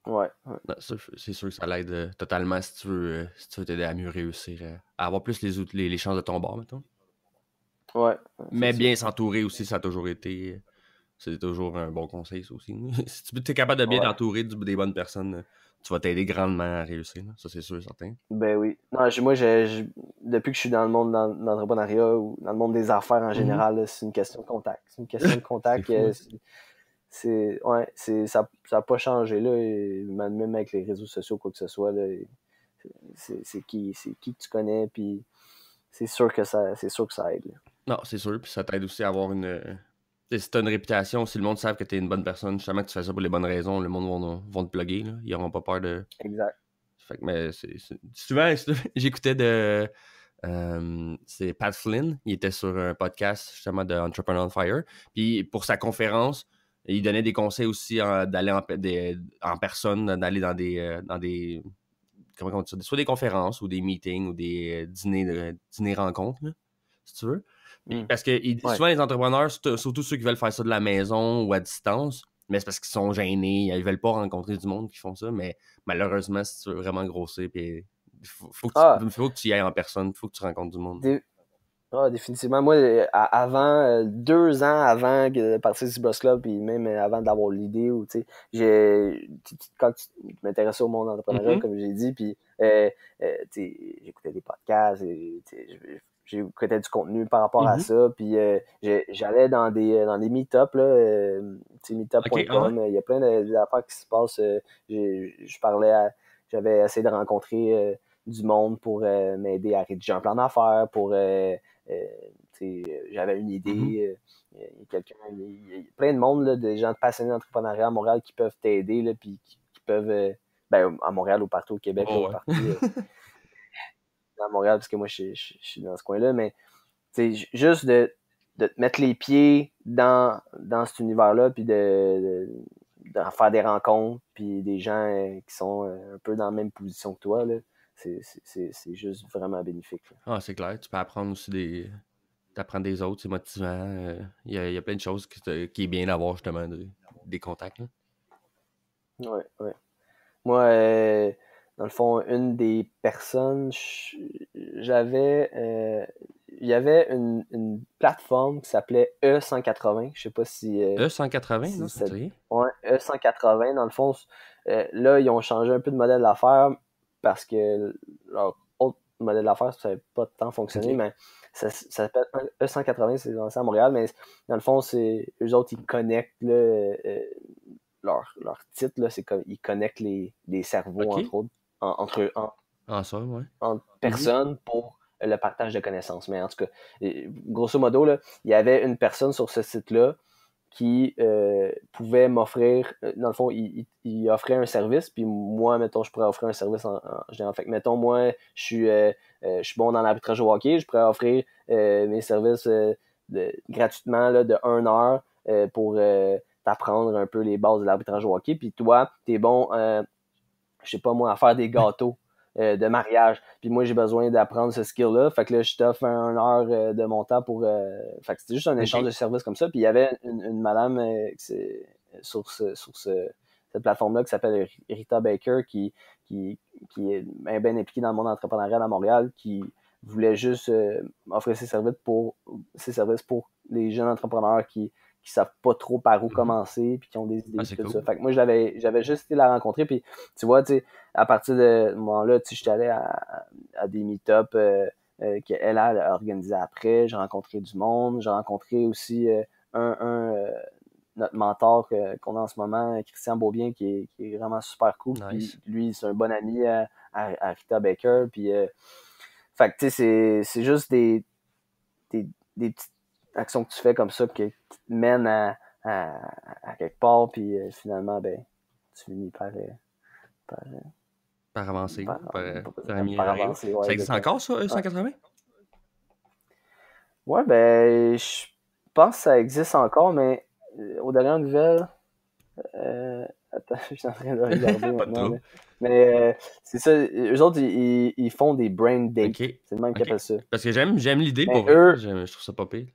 Ouais, ouais, Non, ça, c'est sûr que ça l'aide totalement si tu veux t'aider à mieux réussir, à avoir plus les chances de ton bord, mettons. ouais, c'est Mais sûr. bien s'entourer aussi, ça a toujours été. C'est toujours un bon conseil, ça aussi. Si tu es capable de bien Ouais. t'entourer des bonnes personnes, tu vas t'aider grandement à réussir. Là. Ça, c'est sûr et certain. Ben oui. Non, moi, depuis que je suis dans le monde de l'entrepreneuriat ou dans le monde des affaires en Mhm. général, là, c'est une question de contact. C'est une question de C'est contact. fou, hein? Ouais, ça n'a pas changé là. Et même avec les réseaux sociaux, quoi que ce soit, là, c'est qui que tu connais, puis c'est sûr que ça aide. Là. Non, c'est sûr. Puis ça t'aide aussi à avoir une. Si t'as une réputation, si le monde sait que t'es une bonne personne, justement que tu fais ça pour les bonnes raisons, le monde vont te plugger. Là. Ils n'auront pas peur de. Exact. Fait que, mais souvent, j'écoutais de. C'est Pat Flynn. Il était sur un podcast justement de Entrepreneur on Fire. Puis pour sa conférence, il donnait des conseils aussi d'aller en personne, d'aller dans des comment on dit ça, soit des conférences ou des meetings ou des dîners rencontres, là, si tu veux. Puis, parce que Ouais. souvent, les entrepreneurs, surtout ceux qui veulent faire ça de la maison ou à distance, mais c'est parce qu'ils sont gênés, ils veulent pas rencontrer du monde qui font ça, mais malheureusement, si tu veux vraiment grossir, puis faut que tu y ailles en personne, il faut que tu rencontres du monde. Définitivement. Moi, avant, 2 ans avant de partir du Boss Club, puis même avant d'avoir l'idée, ou tu sais, quand tu m'intéressais au monde entrepreneurial, comme j'ai dit, puis j'écoutais des podcasts, j'écoutais du contenu par rapport à ça, puis j'allais dans des meet-ups, là, meetup.com, il y a plein d'affaires qui se passent. J'avais essayé de rencontrer du monde pour m'aider à rédiger un plan d'affaires, pour j'avais une idée, il y a plein de monde, là, de gens passionnés d'entrepreneuriat à Montréal qui peuvent t'aider, là, puis qui peuvent, à Montréal ou partout au Québec, là, partout, à Montréal, parce que moi, je suis dans ce coin-là, mais juste de te mettre les pieds dans cet univers-là, puis de faire des rencontres, puis des gens qui sont un peu dans la même position que toi, là, c'est juste vraiment bénéfique. Là. Ah, c'est clair. Tu peux apprendre aussi t'apprendre des autres, c'est motivant. Il y a plein de choses qui est bien d'avoir justement des contacts. Là. Ouais. Moi, dans le fond, une des personnes, il y avait une plateforme qui s'appelait E180. Je sais pas si... E180, non, c'est rien? Ouais, E180, dans le fond, là, ils ont changé un peu de modèle d'affaires parce que leur autre modèle d'affaires, ça n'avait pas tant fonctionné, mais ça s'appelle E180, c'est lancé à Montréal, mais dans le fond, c'est eux autres, ils connectent là, leur titre, là, c'est comme ils connectent les cerveaux, entre autres, entre personnes pour le partage de connaissances. Mais en tout cas, grosso modo, là, il y avait une personne sur ce site-là qui pouvait m'offrir, dans le fond, il offrait un service, puis moi, mettons, je pourrais offrir un service en général. Fait que, mettons, moi, je suis bon dans l'arbitrage au hockey, je pourrais offrir mes services gratuitement là, de 1 heure pour t'apprendre un peu les bases de l'arbitrage au hockey, puis toi, t'es bon, je sais pas moi, à faire des gâteaux de mariage, puis moi, j'ai besoin d'apprendre ce skill-là, fait que là, je t'offre 1 heure de mon temps pour... fait que c'était juste un échange de services comme ça, puis il y avait une madame sur cette plateforme-là qui s'appelle Rita Baker, qui est bien impliquée dans le monde entrepreneurial à Montréal, qui voulait juste offrir ses services pour les jeunes entrepreneurs qui savent pas trop par où commencer, puis qui ont des idées, tout ça. Fait que moi, j'avais juste été la rencontrer, puis tu vois, tu sais, à partir de ce moment-là, tu sais, j'étais allé à des meet-ups qu'elle a organisé après, j'ai rencontré du monde, j'ai rencontré aussi notre mentor qu'on a en ce moment, Christian Beaubien, qui est vraiment super cool. Nice. Puis lui, c'est un bon ami à Rita Baker. Puis, fait que, tu sais, c'est juste des petites actions que tu fais comme ça qui te mènent à quelque part. Puis finalement, ben, tu finis par avancer. Par avancer. Ouais, ça existe encore, ça, 180? Ouais, ben, je pense que ça existe encore, mais aux dernières nouvelles, attends, je suis en train de regarder maintenant. Là. Mais c'est ça, eux autres, ils font des brain dates. C'est le même qu'ils appellent ça. Parce que j'aime l'idée pour eux. Je trouve ça pas pire.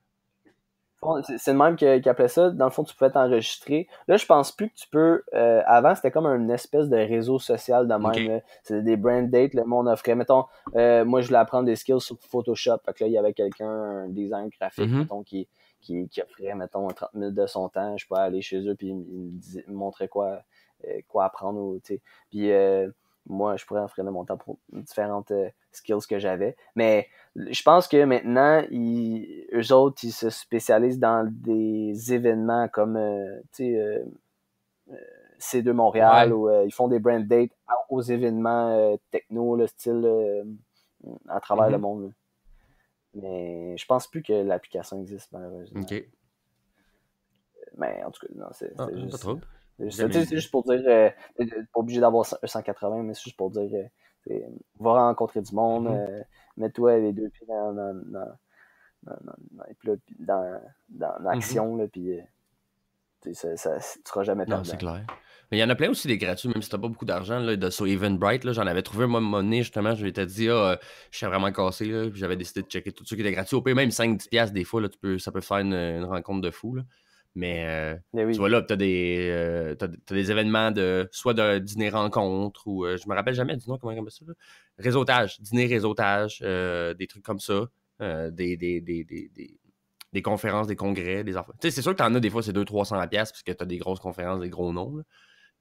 C'est le même qui appelait ça. Dans le fond, tu pouvais t'enregistrer. Là, je pense plus que tu peux. Avant, c'était comme une espèce de réseau social de même. C'était des brand dates. Le monde offrait. Mettons, moi, je voulais apprendre des skills sur Photoshop. Fait que là, il y avait quelqu'un, un design graphique, mettons, qui offrait, mettons, 30 minutes de son temps. Je pouvais aller chez eux puis ils me montraient quoi apprendre. Ou, puis moi, je pourrais offrir de mon temps pour différentes skills que j'avais. Mais je pense que maintenant, eux autres, ils se spécialisent dans des événements comme C2 Montréal, où ils font des brand dates aux événements techno, le style à travers le monde. Là. Mais je pense plus que l'application existe, malheureusement. Mais en tout cas, non, c'est juste... Pas trop. C'est juste pour dire, t'es pas obligé d'avoir 180, mais c'est juste pour dire, va rencontrer du monde, mets-toi les deux pieds dans l'action, là, puis tu seras jamais Non, perdant. c'est clair. Mais il y en a plein aussi des gratuits, même si t'as pas beaucoup d'argent, là, sur Eventbrite, là, j'en avais trouvé un moment donné, justement, je m'étais dit, je suis vraiment cassé, là, puis j'avais décidé de checker tout ceux qui étaient gratuits. Au pire, même 5-10$ des fois, là, ça peut faire une rencontre de fou, là. Mais Mais tu oui. vois là, t'as des événements soit de dîner-rencontre ou je me rappelle jamais du nom, comment on appelle ça, là? Réseautage, dîner-réseautage, des trucs comme ça. Des conférences, des congrès, des affaires. Tu sais, c'est sûr que t'en as des fois, c'est 200-300$ parce que t'as des grosses conférences, des gros noms, là.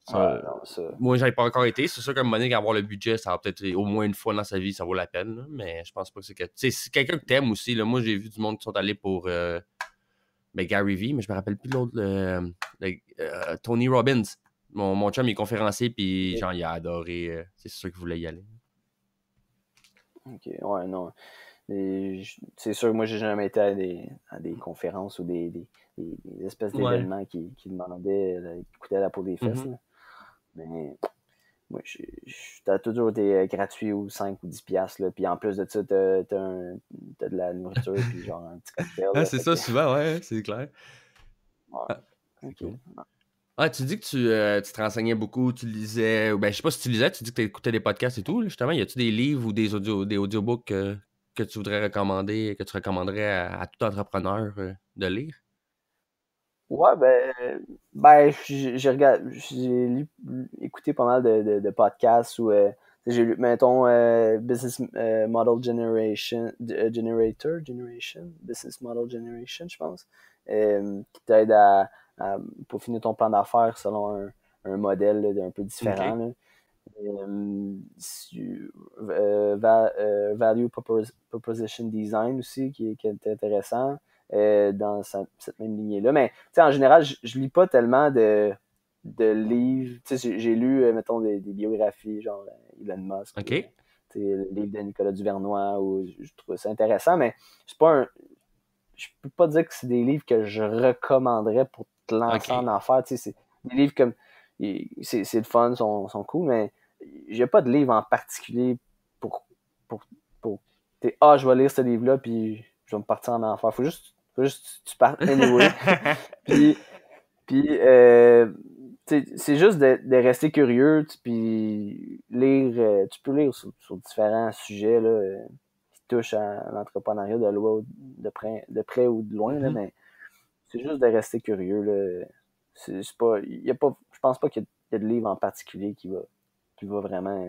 Ça, Ouais, non, ça. moi, j'avais pas encore été. C'est sûr qu'à un moment donné, avoir le budget, ça va peut-être au moins une fois dans sa vie, ça vaut la peine, là. Mais je pense pas que c'est que. Tu sais, si quelqu'un que t'aimes aussi, là, moi, j'ai vu du monde qui sont allés pour Gary Vee, mais je me rappelle plus de l'autre. Tony Robbins. Mon chum, il est conférencier, puis genre, il a adoré. C'est sûr qu'il voulait y aller. Ok, ouais, non. C'est sûr que moi, j'ai jamais été à des conférences ou des espèces Ouais. d'événements qui demandaient, qui coûtaient la peau des fesses. Mhm. Là. Mais moi, t'as toujours été gratuit ou 5 ou 10 piastres. Là. Puis en plus de ça, t'as de la nourriture puis genre un petit cocktail. Ah, Là, c'est fait ça, que, souvent, ouais, c'est clair. ouais, Ah, c'est ok. cool. Ah, tu dis que tu te renseignais beaucoup, tu lisais, ou ben je sais pas si tu lisais, tu dis que tu écoutais des podcasts et tout, là, justement, y a-tu des livres ou des audiobooks que tu voudrais recommander, que tu recommanderais à tout entrepreneur de lire? Ouais, j'ai écouté pas mal de podcasts où j'ai lu, mettons, Business Model Business Model Generation, je pense, qui t'aide pour finir ton plan d'affaires selon un modèle là, un peu différent. OK. Là. Value Proposition Design aussi, qui est intéressant dans cette même lignée-là. Mais en général, je lis pas tellement de livres. J'ai lu, mettons, des biographies, genre Elon Musk, ou, OK. le livre de Nicolas Duvernois, où je trouve ça intéressant, mais c'est pas un. Je peux pas dire que c'est des livres que je recommanderais pour te lancer en OK. affaires. C'est des livres comme. C'est le fun, sont cool, mais j'ai pas de livre en particulier pour. pour, pour je vais lire ce livre-là, puis je vais me partir en affaires. Faut juste que tu partes anyway. puis, c'est juste de rester curieux, puis lire. Tu peux lire sur différents sujets là, qui touchent à l'entrepreneuriat de près ou de loin, là, Mhm. mais c'est juste de rester curieux. Là. C'est pas, y a pas, je pense pas qu'il y a de livre en particulier qui va vraiment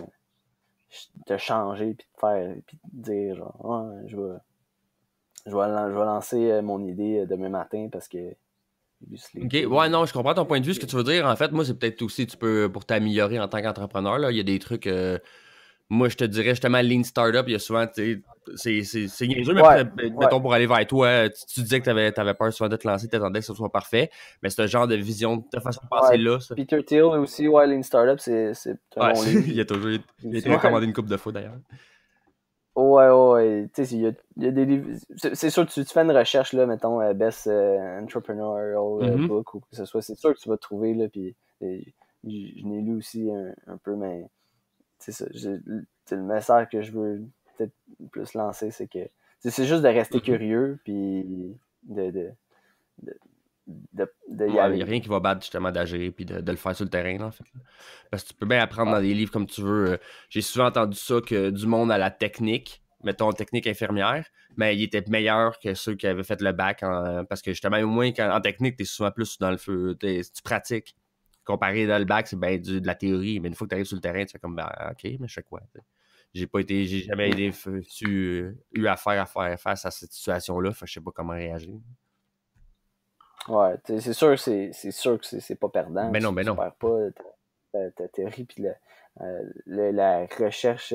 te changer, puis te faire, puis te dire, genre, ah, je vais lancer mon idée demain matin parce que j'ai vu ce OK. livre-là. Ouais, non, je comprends ton point de vue. Ce que tu veux dire, en fait, moi, c'est peut-être aussi, tu peux, pour t'améliorer en tant qu'entrepreneur, là, il y a des trucs. Moi, je te dirais justement, Lean Startup, il y a souvent, tu sais, c'est niaiseux, mais Ouais, ouais. mettons pour aller vers toi, tu disais que t'avais peur souvent de te lancer, t'attendais que ce soit parfait, mais ce genre de vision, de façon de penser Ouais, là, ça. Peter Thiel aussi, ouais, Lean Startup, c'est un Ouais, bon livre. il a Aussi, été recommandé une couple de fois d'ailleurs. ouais, ouais. Tu sais, il y a des livres. C'est sûr que tu fais une recherche, là, mettons, Best Entrepreneurial Mhm. Book ou que ce soit, c'est sûr que tu vas trouver, là, puis je n'ai lu aussi un peu, mais c'est ça. Le message que je veux peut-être plus lancer, c'est que c'est juste de rester Mhm. curieux, puis de, de y Ouais, il n'y a aller. rien qui va battre justement d'agir puis de le faire sur le terrain, là, en fait. Parce que tu peux bien apprendre Ouais. dans des livres comme tu veux. J'ai souvent entendu ça que du monde à la technique, mettons technique infirmière, mais il était meilleur que ceux qui avaient fait le bac parce que justement, au moins en technique, tu es souvent plus dans le feu. Tu pratiques. Comparé dans le bac, c'est bien de la théorie, mais une fois que tu arrives sur le terrain, tu fais comme ben, OK, mais je fais quoi? T'sais. J'ai jamais Mm. eu affaire à faire face à cette situation-là. Fait que je sais pas comment réagir. Ouais, c'est sûr que c'est pas perdant. Ben Tu non. perds pas ta théorie puis la recherche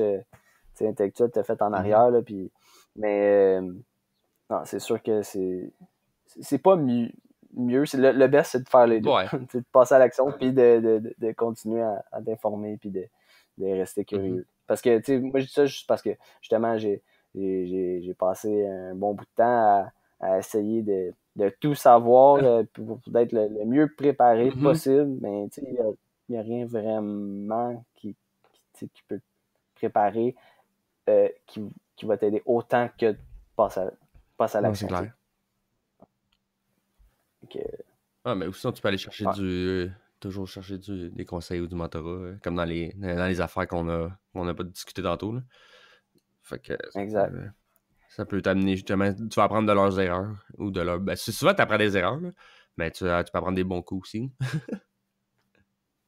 intellectuelle que tu as faite en Mhm. arrière. Là, puis, mais non, c'est sûr que c'est pas mieux. Le best, c'est de faire les deux. Ouais. C'est de passer à l'action puis de continuer à t'informer puis de rester Mhm. curieux. Parce que, tu sais, moi, je dis ça juste parce que, justement, j'ai passé un bon bout de temps à essayer de tout savoir pour être le mieux préparé Mhm. possible. Mais, tu sais, il y a rien vraiment qui peut te préparer qui va t'aider autant que de passer à Non, c'est l'action, tu sais. clair. Donc, Ah, mais aussi, tu peux aller chercher toujours chercher des conseils ou du mentorat, comme dans les affaires qu'on a pas discuté tantôt, là. Fait que Exact. ça peut t'amener justement, tu vas apprendre de leurs erreurs ou de leurs. Ben, souvent, tu apprends des erreurs, là, mais tu peux apprendre des bons coups aussi.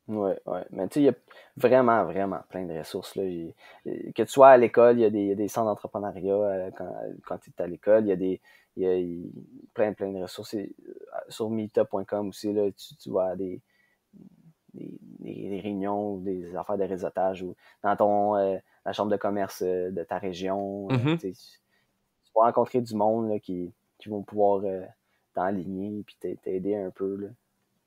Ouais, ouais. Mais tu sais, il y a vraiment, vraiment plein de ressources, là. Que tu sois à l'école, il y a des centres d'entrepreneuriat quand tu es à l'école, il y a plein de ressources. Sur meetup.com aussi, là, tu vois des réunions ou des affaires de réseautage ou dans la chambre de commerce de ta région. Mhm. Tu vas rencontrer du monde là, qui vont pouvoir t'enligner et t'aider un peu. Là.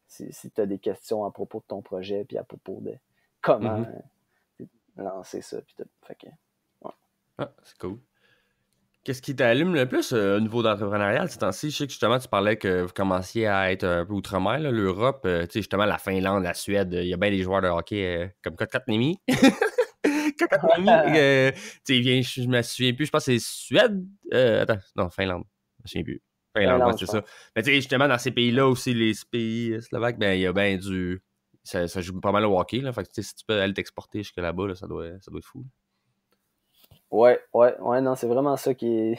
Si tu as des questions à propos de ton projet puis à propos de comment Mhm. lancer ça. Puis tout. Fait que, ouais. Ah, c'est cool. Qu'est-ce qui t'allume le plus au niveau d'entrepreneurial ces temps-ci? Je sais que justement, tu parlais que vous commenciez à être un peu outre-mer, là, l'Europe, tu sais, justement, la Finlande, la Suède, il y a bien des joueurs de hockey comme Kotkaniemi. Kotkaniemi, tu sais, il vient, je me souviens plus, je pense que c'est Suède. Attends, non, Finlande. Je me souviens plus. Finlande, ouais, Finlande, je c'est ça. pense. Mais tu sais, justement, dans ces pays-là aussi, les pays slovaques, ben, il y a bien ça joue pas mal au hockey, là. Fait que, tu sais, si tu peux aller t'exporter jusque là-bas, là, ça doit être fou. Ouais, non, c'est vraiment ça qui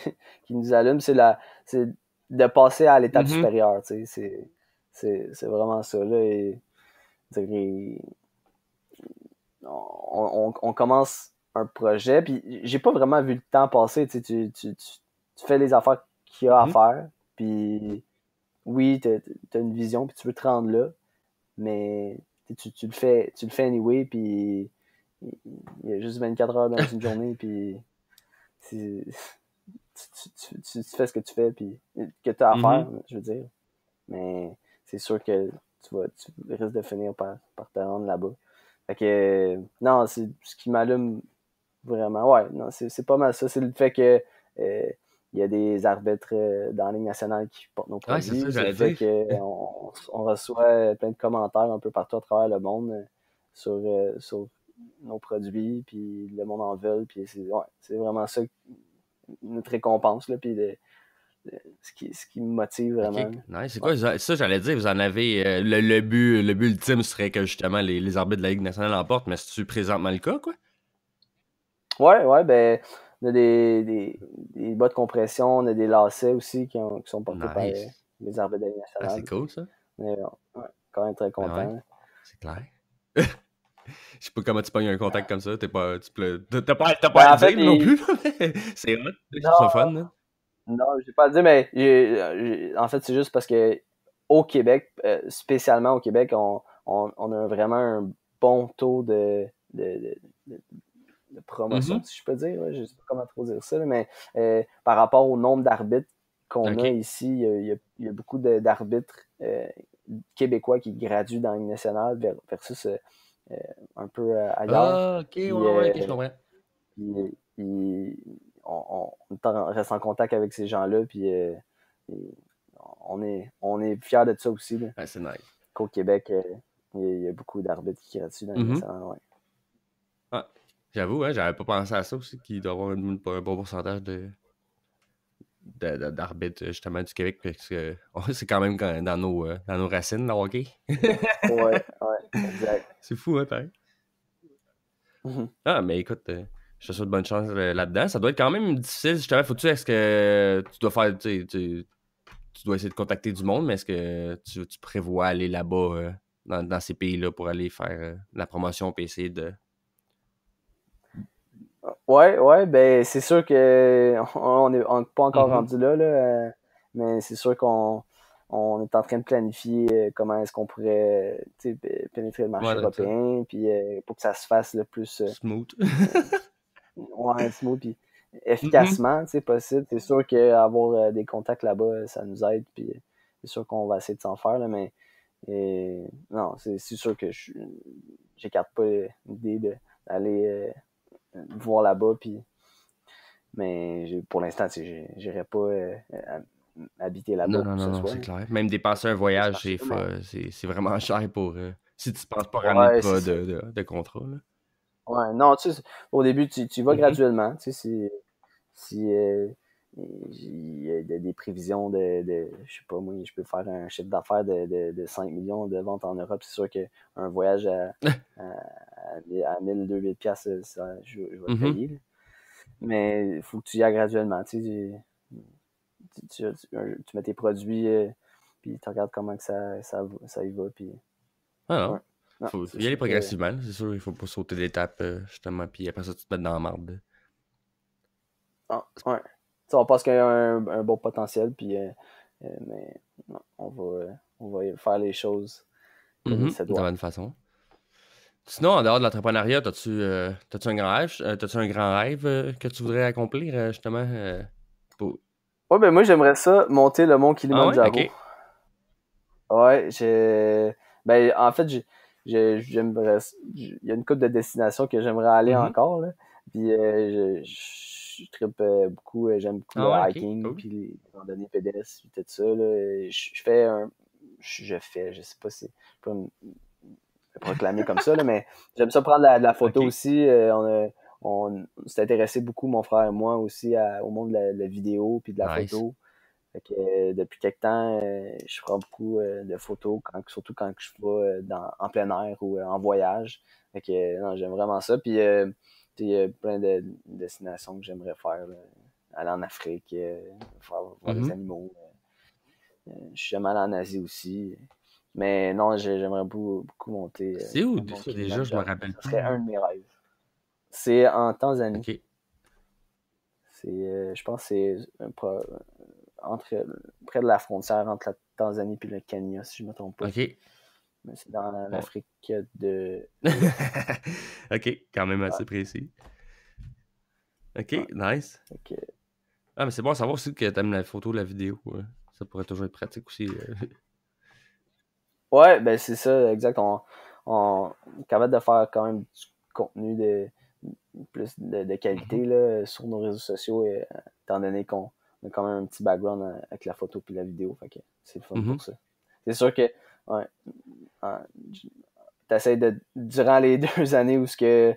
nous allume, c'est de passer à l'étape Mhm. supérieure, tu sais, c'est vraiment ça, là, et, on commence un projet, puis j'ai pas vraiment vu le temps passer, tu sais, tu fais les affaires qu'il y a à Mhm. faire, puis oui, t'as une vision, puis tu veux te rendre là, mais tu le fais anyway, puis il y a juste 24 heures dans une journée, puis c'est- tu fais ce que tu fais, puis que tu as à faire, Mhm. je veux dire. Mais c'est sûr que tu risques de finir par te rendre là-bas. Fait que, non, c'est ce qui m'allume vraiment. Ouais, non, c'est pas mal ça. C'est le fait que il y a des arbitres dans la Ligue nationale qui portent nos Ouais, c'est ça, produits. C'est le j'allais fait dire. qu'on reçoit plein de commentaires un peu partout à travers le monde sur nos produits, puis le monde en veut. Puis c'est vraiment ça notre récompense, là, puis ce qui me motive OK, vraiment. nice. C'est Ouais. quoi ça, j'allais dire, vous en avez le but ultime serait que justement les arbitres de la Ligue nationale l'emportent, mais c'est-tu présentement le cas, quoi? Ouais, ben, on a des bas de compression, on a des lacets aussi qui sont portés par Nice. les arbitres de la Ligue Ah, c'est nationale. cool, ça. Mais ouais, quand même très Ben ouais, content. c'est clair. Je sais pas comment tu pognes un contact comme ça. T'as pas à Ben, le en fait, dire non plus. Mais c'est hot. Je trouve ça non, fun, là. non, j'ai pas à le dire, mais en fait, c'est juste parce que au Québec, spécialement au Québec, on a vraiment un bon taux de, de- de promotion, Mhm. si je peux dire. Là. Je sais pas comment trop dire ça, là, mais par rapport au nombre d'arbitres qu'on a OK. ici, il y a beaucoup d'arbitres québécois qui graduent dans la Ligue nationale versus un peu ailleurs. Ah, OK, ouais, Puis, ouais, OK, je comprends. on reste en contact avec ces gens-là, puis et on est fiers de ça aussi, là, Ah, c'est nice. qu'au Québec, il y a beaucoup d'arbitres qui graduent dans la Ligue Mhm. nationale. Ouais. Ah, j'avoue, hein, j'avais pas pensé à ça aussi, qu'il doit y avoir un bon pourcentage d'arbitres justement du Québec, parce que c'est quand même dans nos racines, le hockey. Ouais, exact. C'est fou, hein, pareil. Ah, mais écoute, je te souhaite bonne chance là-dedans. Ça doit être quand même difficile, justement. Est-ce que tu dois faire, tu dois essayer de contacter du monde, mais est-ce que tu prévois aller là-bas, dans ces pays-là, pour aller faire la promotion et essayer de. Ouais, ben c'est sûr que on est pas encore Mhm. rendu là, mais c'est sûr qu'on est en train de planifier comment est-ce qu'on pourrait pénétrer le Ouais, marché donc ça. européen, puis pour que ça se fasse le plus Smooth. ouais, smooth puis Mhm. efficacement, possible. C'est sûr qu'avoir des contacts là-bas, ça nous aide, puis c'est sûr qu'on va essayer de s'en faire, là, mais non, c'est sûr que j'écarte pas l'idée d'aller voir là-bas, puis mais pour l'instant, j'irai pas habiter là-bas Non, ou non, quoi que non, ce non, soit. c'est Là. clair. Même Ça dépenser un va se voyage, marcher, mais c'est vraiment cher pour. Si tu ne penses pas ramener ouais, c'est ça. de contrat, là. Ouais, non, au début, tu vas Mhm. graduellement. Tu sais, si il y a des prévisions je sais pas moi, je peux faire un chiffre d'affaires de 5 millions de ventes en Europe. C'est sûr qu'un voyage à 1000-2000 piastres, je vais le Mhm. payer. Là. Mais il faut que tu y ailles graduellement. Tu mets tes produits, puis tu regardes comment que ça y va. Puis, Ah ouais. non. Non, Faut c'est y aller sûr que. progressivement, c'est sûr. Il faut pas sauter d'étape, justement, puis après ça, tu te mets dans la marde. Ah, ouais. On pense qu'il y a un bon potentiel, puis, mais non, on va faire les choses comme il Mhm. se De la doit. bonne façon. Sinon, en dehors de l'entrepreneuriat, t'as-tu un grand rêve? T'as-tu un grand rêve que tu voudrais accomplir, justement? Pour... Ouais, ben moi, j'aimerais ça, monter le mont Ah ouais? Kilimandjaro. Ok. Ouais, ben, en fait, j'aimerais. Il y a une couple de destinations que j'aimerais aller Mhm. encore, là. Puis, je trippe beaucoup, j'aime beaucoup le Ah ouais, ok, hiking, cool. puis les randonnées pédestres, puis tout ça, là. Je fais un. Je sais pas si je peux me proclamer comme ça, là, mais j'aime ça prendre de la photo Ok. aussi. On s'est intéressé beaucoup, mon frère et moi, aussi, au monde de la vidéo, puis de la Nice. photo. Fait que, depuis quelque temps, je prends beaucoup de photos, surtout quand je vais en plein air ou en voyage. Fait que, non, j'aime vraiment ça. Puis, il y a plein de destinations que j'aimerais faire. Là. Aller en Afrique, voir les Mhm. animaux. Je suis jamais allé en Asie aussi. Mais non, j'aimerais beaucoup monter C'est où le mont ça déjà? Je me Kilimandjaro. rappelle Ça serait plus. un de mes rêves. C'est en Tanzanie. Ok. Je pense que c'est entre, près de la frontière entre la Tanzanie et le Kenya, si je ne me trompe pas. Ok. Mais c'est dans Bon. l'Afrique de l'Ouest. Ok, quand même Ouais, assez précis. Ok, ouais. nice. Fait que, Ah, mais c'est bon à savoir aussi que t'aimes la photo, la vidéo. Ça pourrait toujours être pratique aussi. ouais, ben c'est ça, exact. On est capable de faire quand même du contenu plus de Mhm. qualité là, sur nos réseaux sociaux, étant donné qu'on a quand même un petit background avec la photo et la vidéo. Fait que c'est le fun Mhm. pour ça. C'est sûr que ouais, t'essayes durant les 2 années où justement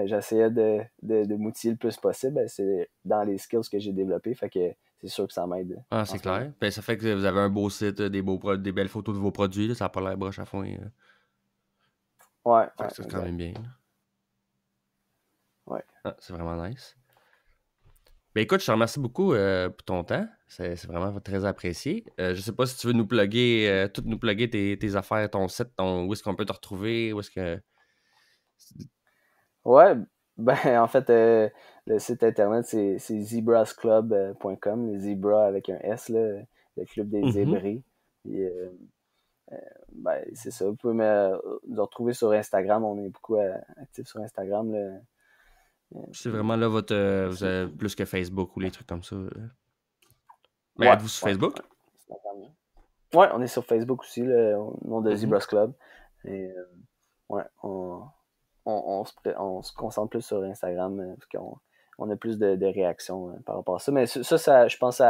j'essayais de m'outiller le plus possible, ben, c'est dans les skills que j'ai développés. Fait que c'est sûr que ça m'aide Ah, en c'est ce moment. clair. Ben, ça fait que vous avez un beau site, des belles photos de vos produits. Là, ça n'a pas l'air broche à fond. Ouais, Fait ouais, que ça, c'est quand exact. même bien. Là. Ouais. Ah, c'est vraiment nice. Ben écoute, je te remercie beaucoup pour ton temps. C'est vraiment très apprécié. Je sais pas si tu veux nous plugger, tout nous plugger tes affaires, ton site, où est-ce qu'on peut te retrouver, où est-ce que. Ouais, ben en fait, le site internet, c'est zebrasclub.com, les zebras avec un S, là, le club des Mhm. zébrés. Puis, ben, c'est ça. Vous pouvez nous retrouver sur Instagram. On est beaucoup actifs sur Instagram. Là. C'est Puis, vraiment là votre. Vous c'est avez plus que Facebook ou les trucs comme ça. Mais ouais, êtes-vous sur ouais, Facebook? ouais. Instagram, là. Ouais, on est sur Facebook aussi, au nom de Mhm. Zebras Club. Et ouais, on se concentre plus sur Instagram parce qu'on a plus de réactions par rapport à ça. Mais je pense que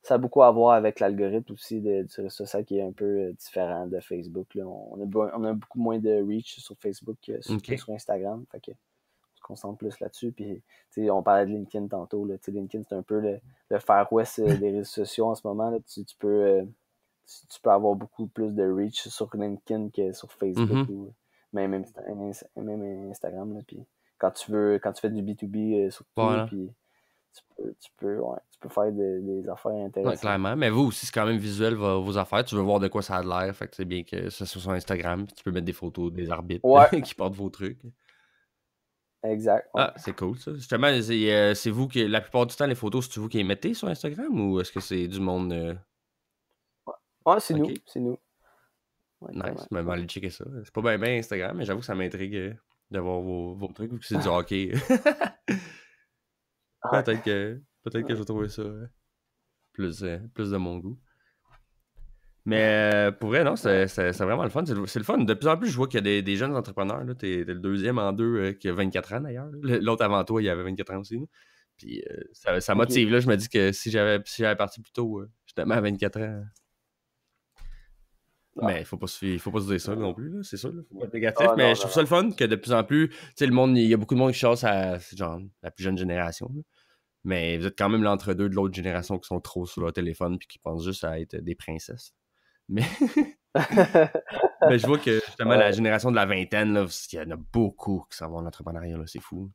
ça a beaucoup à voir avec l'algorithme aussi du réseau social qui est un peu différent de Facebook. Là. On a beaucoup moins de reach sur Facebook que OK. sur Instagram. Fait que on se concentre plus là-dessus. Puis, on parlait de LinkedIn tantôt. Là. LinkedIn, c'est un peu le Far West des réseaux sociaux en ce moment. Là. Tu peux avoir beaucoup plus de reach sur LinkedIn que sur Facebook Mhm. ou même Instagram. Là, puis quand tu fais du B2B surtout, Voilà. puis ouais, tu peux faire des affaires Ouais, intéressantes. clairement. Mais vous aussi, c'est quand même visuel vos affaires. Tu veux voir de quoi ça a l'air. Fait que c'est bien que ça soit sur Instagram. Puis tu peux mettre des photos des arbitres Ouais, qui portent vos trucs. exact. Ouais. Ah, c'est cool ça. Justement, c'est vous qui. La plupart du temps, les photos, c'est vous qui les mettez sur Instagram ou est-ce que c'est du monde. Ouais, Ok, c'est nous. Ouais, nice. clairement. Mais Ouais. aller checker ça. C'est pas bien Instagram, mais j'avoue que ça m'intrigue de voir vos trucs vu que c'est du hockey. Ouais. Peut-être que je Ouais. vais trouver ça plus de mon goût. Mais pour vrai, non, Ouais. c'est vraiment le fun. C'est le fun. De plus en plus, je vois qu'il y a des jeunes entrepreneurs. T'es le deuxième en deux qui a 24 ans d'ailleurs. L'autre avant toi, il avait 24 ans aussi. Là. Puis ça Ok. motive. Là, je me dis que si j'avais parti plus tôt, justement à 24 ans. Ah, Mais il faut pas se dire ça non, non non. plus. Là, c'est ça. Là. Faut pas être négatif. Ah, Mais non, je non, trouve ça non. le fun que de plus en plus, tu sais, il y a beaucoup de monde qui chasse à genre, la plus jeune génération. Là. Mais vous êtes quand même l'entre-deux de l'autre génération qui sont trop sur leur téléphone puis qui pensent juste à être des princesses. Mais, mais je vois que justement la génération de la vingtaine, là, il y en a beaucoup qui s'en vont en entrepreneuriat, là, c'est fou.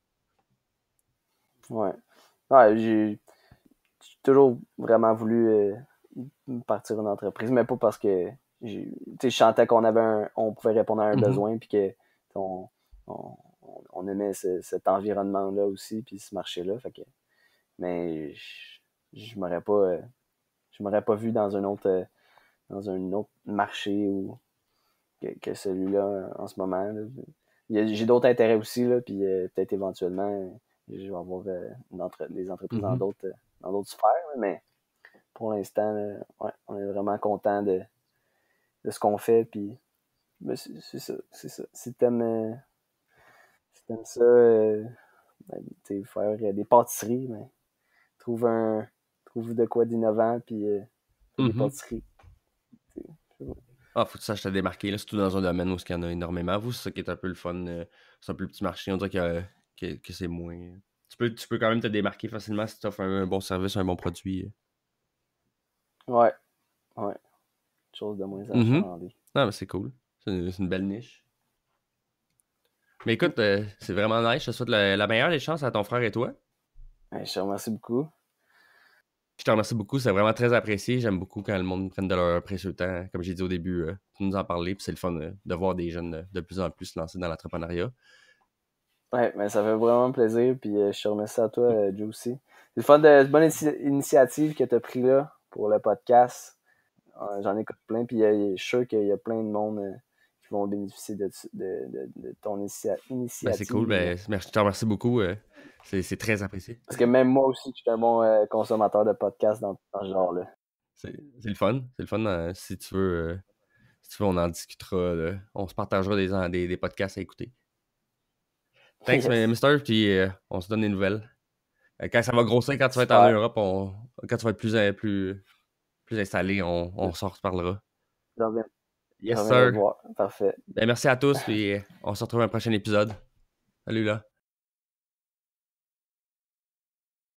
Ouais. Ouais, j'ai toujours vraiment voulu partir une entreprise, mais pas parce que je sentais on pouvait répondre à un besoin puis que on, on, on aimait cet environnement-là aussi puis ce marché-là. Fait que, mais je m'aurais pas vu dans un autre marché que celui-là en ce moment. Là. J'ai d'autres intérêts aussi, là, puis peut-être éventuellement, je vais avoir des entreprises dans d'autres sphères, là, mais pour l'instant, là, ouais, on est vraiment content de ce qu'on fait, puis ben, c'est ça. Si t'aimes ça, ben, faire des pâtisseries, ben, trouve de quoi d'innovant, puis fais des pâtisseries. Ah, faut que tu saches te démarquer, là, surtout dans un domaine où il y en a énormément. Vous, c'est ça qui est un peu le fun. C'est un peu le petit marché. On dirait que c'est moins. Tu peux quand même te démarquer facilement si tu offres un bon service, un bon produit. Ouais. Chose de moins achalandée. Ah, mais c'est cool. C'est une belle niche. Mais écoute, c'est vraiment nice. Je te souhaite la meilleure des chances à ton frère et toi. Ouais, je te remercie beaucoup. Je te remercie beaucoup. C'est vraiment très apprécié. J'aime beaucoup quand le monde prenne de leur précieux temps, comme j'ai dit au début, pour nous en parler. Puis c'est le fun de voir des jeunes de plus en plus se lancer dans l'entrepreneuriat. Ouais, mais ça fait vraiment plaisir. Puis je te remercie à toi, Joe aussi. C'est le fun de bonne initiative que tu as pris là pour le podcast. J'en écoute plein. Puis je suis sûr qu'il y a plein de monde qui vont bénéficier de ton initiative. Ben, c'est cool. Ben, je te remercie beaucoup. C'est très apprécié. Parce que même moi aussi, je suis un bon consommateur de podcasts dans ce genre-là. C'est le fun. C'est le fun. Si tu veux, on en discutera. Là. On se partagera des podcasts à écouter. Thanks, Yes. Mister. Puis on se donne des nouvelles. Quand ça va grossir, quand tu vas être Super. en Europe, quand tu vas être plus installé, on s'en reparlera. Je reviens Yes, te sir. voir. Parfait. Ben, merci à tous. Puis on se retrouve à un prochain épisode. Salut là.